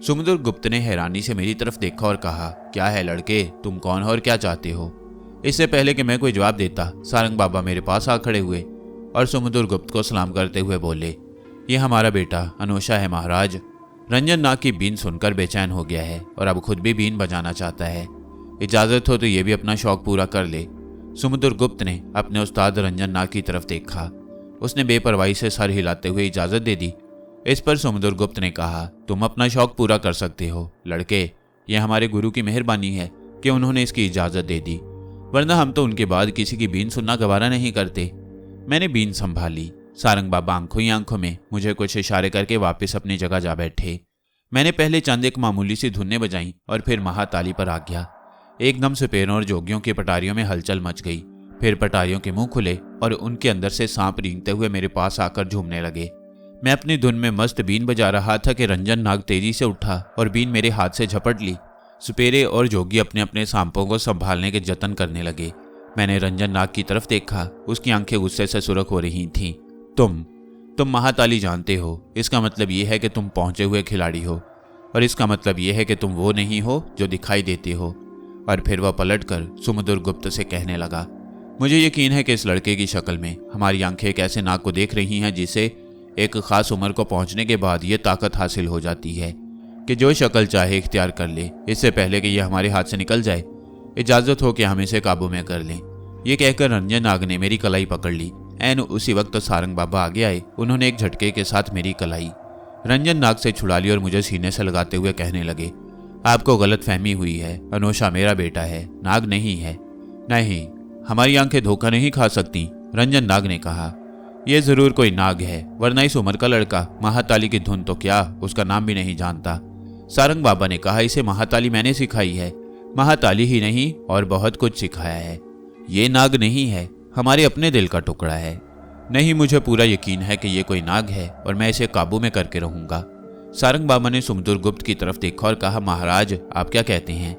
समुद्रगुप्त ने हैरानी से मेरी तरफ देखा और कहा, क्या है लड़के, तुम कौन हो और क्या चाहते हो? इससे पहले कि मैं कोई जवाब देता, सारंग बाबा मेरे पास आ खड़े हुए और समुद्रगुप्त को सलाम करते हुए बोले, ये हमारा बेटा अनोशा है महाराज। रंजन नाग की बीन सुनकर बेचैन हो गया है और अब खुद भी बीन बजाना चाहता है। इजाजत हो तो ये भी अपना शौक पूरा कर ले। समुद्रगुप्त ने अपने उस्ताद रंजन नाग की तरफ देखा। उसने बेपरवाही से सर हिलाते हुए इजाजत दे दी। इस पर समुद्रगुप्त ने कहा, तुम अपना शौक पूरा कर सकते हो लड़के, यह हमारे गुरु की मेहरबानी है कि उन्होंने इसकी इजाजत दे दी, वरना हम तो उनके बाद किसी की बीन सुनना गवारा नहीं करते। मैंने बीन संभाली। सारंग बाबा आंखों ही आंखों में मुझे कुछ इशारे करके वापस अपनी जगह जा बैठे। मैंने पहले चंद एक मामूली सी धुनें बजाई और फिर महाताली पर आ गया। एकदम सपेरों और जोगियों की पटारियों में हलचल मच गई। फिर पटारियों के मुंह खुले और उनके अंदर से सांप रेंगते हुए मेरे पास आकर झूमने लगे। मैं अपनी धुन में मस्त बीन बजा रहा था कि रंजन नाग तेजी से उठा और बीन मेरे हाथ से झपट ली। सपेरे और जोगी अपने अपने सांपों को संभालने के जतन करने लगे। मैंने रंजन नाग की तरफ देखा। उसकी आंखें गुस्से से सुर्ख हो रही थीं। तुम महाताली जानते हो, इसका मतलब ये है कि तुम पहुंचे हुए खिलाड़ी हो और इसका मतलब ये है कि तुम वो नहीं हो जो दिखाई देते हो। और फिर वह पलटकर समुद्रगुप्त से कहने लगा, मुझे यकीन है कि इस लड़के की शक्ल में हमारी आंखें एक ऐसे नाग को देख रही हैं जिसे एक खास उम्र को पहुंचने के बाद ये ताकत हासिल हो जाती है कि जो शक्ल चाहे इख्तियार कर ले, इससे पहले कि यह हमारे हाथ से निकल जाए। इजाजत हो कि हम इसे काबू में कर लें। ये कहकर रंजन नाग ने मेरी कलाई पकड़ ली। ऐन उसी वक्त सारंग बाबा आगे आए। उन्होंने एक झटके के साथ मेरी कलाई रंजन नाग से छुड़ा ली और मुझे सीने से लगाते हुए कहने लगे, आपको गलत फहमी हुई है। अनोशा मेरा बेटा है, नाग नहीं है। नहीं, हमारी आंखें धोखा नहीं खा सकती, रंजन नाग ने कहा। यह जरूर कोई नाग है, वरना इस उम्र का लड़का महाताली की धुन तो क्या उसका नाम भी नहीं जानता। सारंग बाबा ने कहा, इसे महाताली मैंने सिखाई है। महाताली ही नहीं और बहुत कुछ सिखाया है। ये नाग नहीं है, हमारे अपने दिल का टुकड़ा है। नहीं, मुझे पूरा यकीन है कि ये कोई नाग है और मैं इसे काबू में करके रहूंगा। सारंग बाबा ने समुद्रगुप्त की तरफ देखा और कहा, महाराज आप क्या कहते हैं?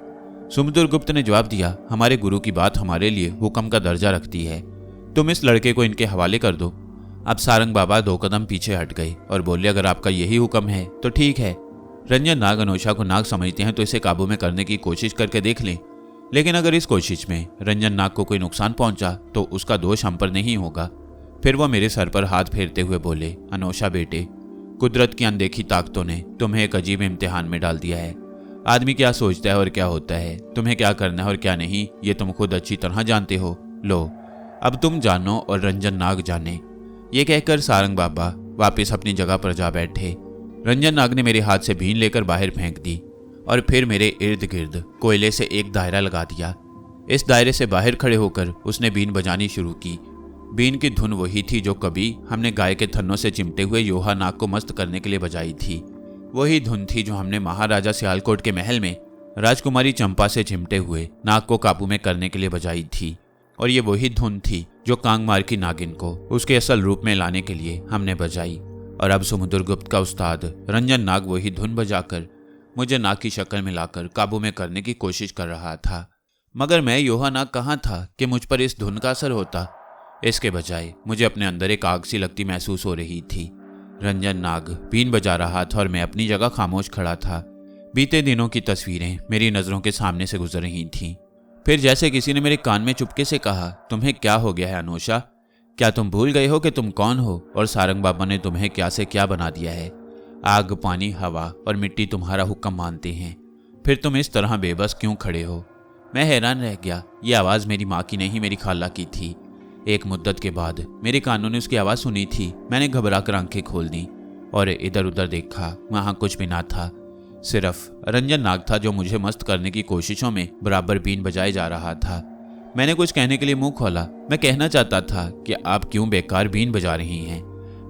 समुद्रगुप्त ने जवाब दिया, हमारे गुरु की बात हमारे लिए हुक्म का दर्जा रखती है। तुम इस लड़के को इनके हवाले कर दो। अब सारंग बाबा 2 कदम पीछे हट गए और बोले, अगर आपका यही हुक्म है तो ठीक है। रंजन नाग अनोशा को नाग समझते हैं तो इसे काबू में करने की कोशिश करके देख लें, लेकिन अगर इस कोशिश में रंजन नाग को कोई नुकसान पहुंचा तो उसका दोष हम पर नहीं होगा। फिर वो मेरे सर पर हाथ फेरते हुए बोले, अनोशा बेटे, कुदरत की अनदेखी ताकतों ने तुम्हें एक अजीब इम्तिहान में डाल दिया है। आदमी क्या सोचता है और क्या होता है, तुम्हें क्या करना है और क्या नहीं, ये तुम खुद अच्छी तरह जानते हो। लो, अब तुम जानो और रंजन नाग जाने। ये कहकर सारंग बाबा वापस अपनी जगह पर जा बैठे। रंजन नाग ने मेरे हाथ से बीन लेकर बाहर फेंक दी और फिर मेरे इर्द गिर्द कोयले से एक दायरा लगा दिया। इस दायरे से बाहर खड़े होकर उसने बीन बजानी शुरू की। बीन की धुन वही थी जो कभी हमने गाय के थनों से चिमटे हुए योहा नाग को मस्त करने के लिए बजाई थी। वही धुन थी जो हमने महाराजा सियालकोट के महल में राजकुमारी चंपा से चिमटे हुए नाग को काबू में करने के लिए बजाई थी। और ये वही धुन थी जो कांगमार की नागिन को उसके असल रूप में लाने के लिए हमने बजाई। और अब समुद्रगुप्त का उस्ताद रंजन नाग वही धुन बजाकर मुझे नाग की शक्ल में लाकर काबू में करने की कोशिश कर रहा था। मगर मैं योहा नाग कहाँ था कि मुझ पर इस धुन का असर होता। इसके बजाय मुझे अपने अंदर एक आग सी लगती महसूस हो रही थी। रंजन नाग बीन बजा रहा था और मैं अपनी जगह खामोश खड़ा था। बीते दिनों की तस्वीरें मेरी नज़रों के सामने से गुजर रही थीं। फिर जैसे किसी ने मेरे कान में चुपके से कहा, तुम्हें क्या हो गया है अनोशा? क्या तुम भूल गए हो कि तुम कौन हो और सारंग बाबा ने तुम्हें क्या से क्या बना दिया है? आग, पानी, हवा और मिट्टी तुम्हारा हुक्म मानते हैं, फिर तुम इस तरह बेबस क्यों खड़े हो? मैं हैरान रह गया। ये आवाज़ मेरी माँ की नहीं, मेरी खाला की थी। एक मुद्दत के बाद मेरे कानों ने उसकी आवाज़ सुनी थी। मैंने घबरा कर आंखें खोल दी और इधर उधर देखा। वहाँ कुछ भी ना था, सिर्फ रंजन नाग था जो मुझे मस्त करने की कोशिशों में बराबर बीन बजाए जा रहा था। मैंने कुछ कहने के लिए मुंह खोला। मैं कहना चाहता था कि आप क्यों बेकार बीन बजा रही हैं?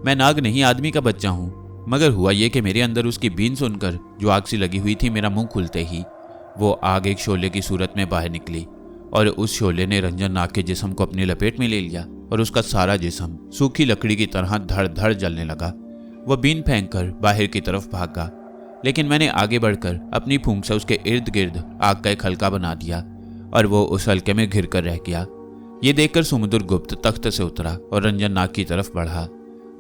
मैं नाग नहीं, आदमी का बच्चा हूँ। मगर हुआ ये कि मेरे अंदर उसकी बीन सुनकर जो आग सी लगी हुई थी, मेरा मुंह खुलते ही वो आग एक शोले की सूरत में बाहर निकली और उस शोले ने रंजन नाग के जिस्म को अपनी लपेट में ले लिया और उसका सारा जिस्म सूखी लकड़ी की तरह धड़ धड़ जलने लगा। वह बीन फेंक कर बाहर की तरफ भागा, लेकिन मैंने आगे बढ़कर अपनी फूंक से उसके इर्द गिर्द आग का एक हल्का बना दिया और वो उस हल्के में घिर कर रह गया। ये देखकर समुद्रगुप्त तख्त से उतरा और रंजन नाग की तरफ बढ़ा।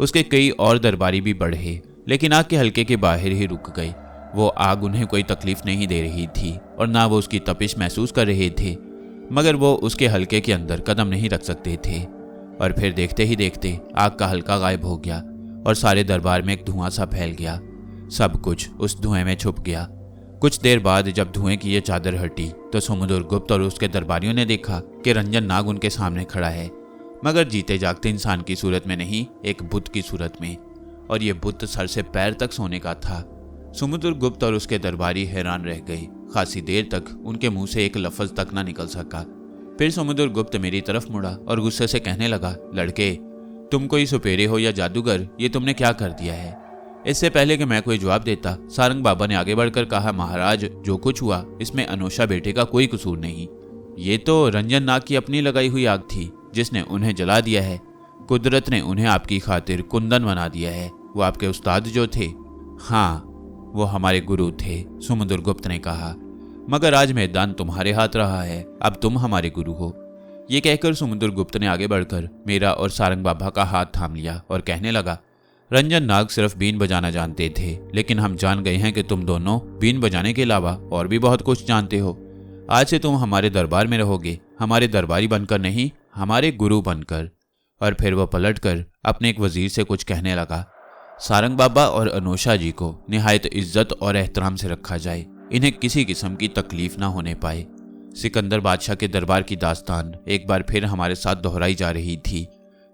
उसके कई और दरबारी भी बढ़े, लेकिन आग के हल्के के बाहर ही रुक गए। वो आग उन्हें कोई तकलीफ नहीं दे रही थी और ना वो उसकी तपिश महसूस कर रहे थे, मगर वो उसके हल्के के अंदर कदम नहीं रख सकते थे। और फिर देखते ही देखते आग का हल्का गायब हो गया और सारे दरबार में एक धुआं सा फैल गया। सब कुछ उस धुएं में छुप गया। कुछ देर बाद जब धुएं की ये चादर हटी तो समुद्रगुप्त और उसके दरबारियों ने देखा कि रंजन नाग उनके सामने खड़ा है, मगर जीते जागते इंसान की सूरत में नहीं, एक बुत की सूरत में। और ये बुत सर से पैर तक सोने का था। समुद्रगुप्त और उसके दरबारी हैरान रह गए। खासी देर तक उनके मुंह से एक लफ्ज तक ना निकल सका। फिर समुद्रगुप्त मेरी तरफ मुड़ा और गुस्से से कहने लगा, लड़के, तुम कोई सुपेरे हो या जादूगर? ये तुमने क्या कर दिया है? इससे पहले कि मैं कोई जवाब देता, सारंग बाबा ने आगे बढ़कर कहा, महाराज, जो कुछ हुआ इसमें अनोशा बेटे का कोई कसूर नहीं। ये तो रंजन नाग की अपनी लगाई हुई आग थी जिसने उन्हें जला दिया है। कुदरत ने उन्हें आपकी खातिर कुंदन बना दिया है। वो आपके उस्ताद जो थे, हाँ, वो हमारे गुरु थे, समुद्रगुप्त ने कहा। मगर आज मैदान तुम्हारे हाथ रहा है, अब तुम हमारे गुरु हो। ये कहकर समुद्रगुप्त ने आगे बढ़कर मेरा और सारंग बाबा का हाथ थाम लिया और कहने लगा, रंजन नाग सिर्फ बीन बजाना जानते थे, लेकिन हम जान गए हैं कि तुम दोनों बीन बजाने के अलावा और भी बहुत कुछ जानते हो। आज से तुम हमारे दरबार में रहोगे, हमारे दरबारी बनकर नहीं, हमारे गुरु बनकर। और फिर वह पलटकर अपने एक वजीर से कुछ कहने लगा, सारंग बाबा और अनोशा जी को निहायत इज्जत और एहतराम से रखा जाए, इन्हें किसी किस्म की तकलीफ ना होने पाए। सिकंदर बादशाह के दरबार की दास्तान एक बार फिर हमारे साथ दोहराई जा रही थी।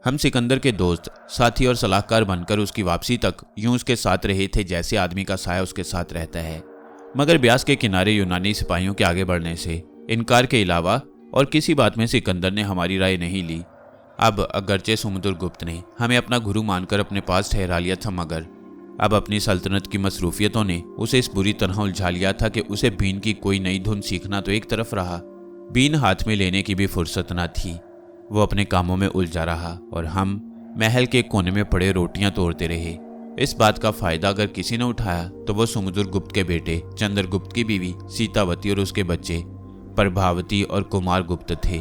हम सिकंदर के दोस्त, साथी और सलाहकार बनकर उसकी वापसी तक यूं उसके साथ रहे थे जैसे आदमी का साया उसके साथ रहता है। मगर ब्यास के किनारे यूनानी सिपाहियों के आगे बढ़ने से इनकार के अलावा और किसी बात में सिकंदर ने हमारी राय नहीं ली। अब अगरचे समुद्रगुप्त ने हमें अपना गुरु मानकर अपने पास ठहरा लिया था, मगर अब अपनी सल्तनत की मसरूफियतों ने उसे इस बुरी तरह उलझा लिया था कि उसे बीन की कोई नई धुन सीखना तो एक तरफ रहा, बीन हाथ में लेने की भी फुर्सत न थी। वो अपने कामों में उलझा रहा और हम महल के कोने में पड़े रोटियां तोड़ते रहे। इस बात का फायदा अगर किसी ने उठाया तो वो समुद्रगुप्त के बेटे चंद्रगुप्त की बीवी सीतावती और उसके बच्चे प्रभावती और कुमार गुप्त थे।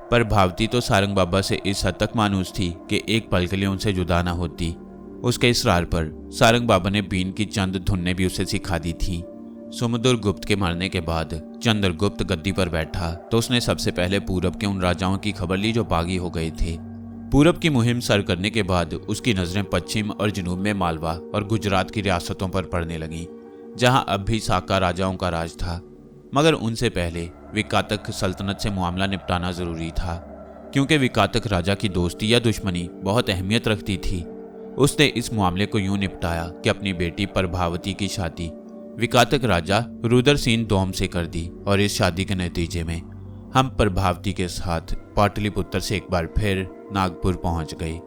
प्रभावती तो सारंग बाबा से इस हद तक मानूस थी कि एक पल के लिए उनसे जुदा न होती। उसके इसरार पर सारंग बाबा ने बीन की चंद धुनें भी उसे सिखा दी थी। समुद्रगुप्त के मरने के बाद चंद्रगुप्त गद्दी पर बैठा तो उसने सबसे पहले पूरब के उन राजाओं की खबर ली जो बागी हो गए थे। पूरब की मुहिम सर करने के बाद उसकी नजरें पश्चिम और जनूब में मालवा और गुजरात की रियासतों पर पड़ने लगीं, जहां अब भी साका राजाओं का राज था। मगर उनसे पहले विकातक सल्तनत से मामला निपटाना जरूरी था, क्योंकि विकातक राजा की दोस्ती या दुश्मनी बहुत अहमियत रखती थी। उसने इस मामले को यूं निपटाया कि अपनी बेटी प्रभावती की शादी विकातक राजा रुद्रसेन दोम से कर दी, और इस शादी के नतीजे में हम प्रभावती के साथ पाटलिपुत्र से एक बार फिर नागपुर पहुंच गए।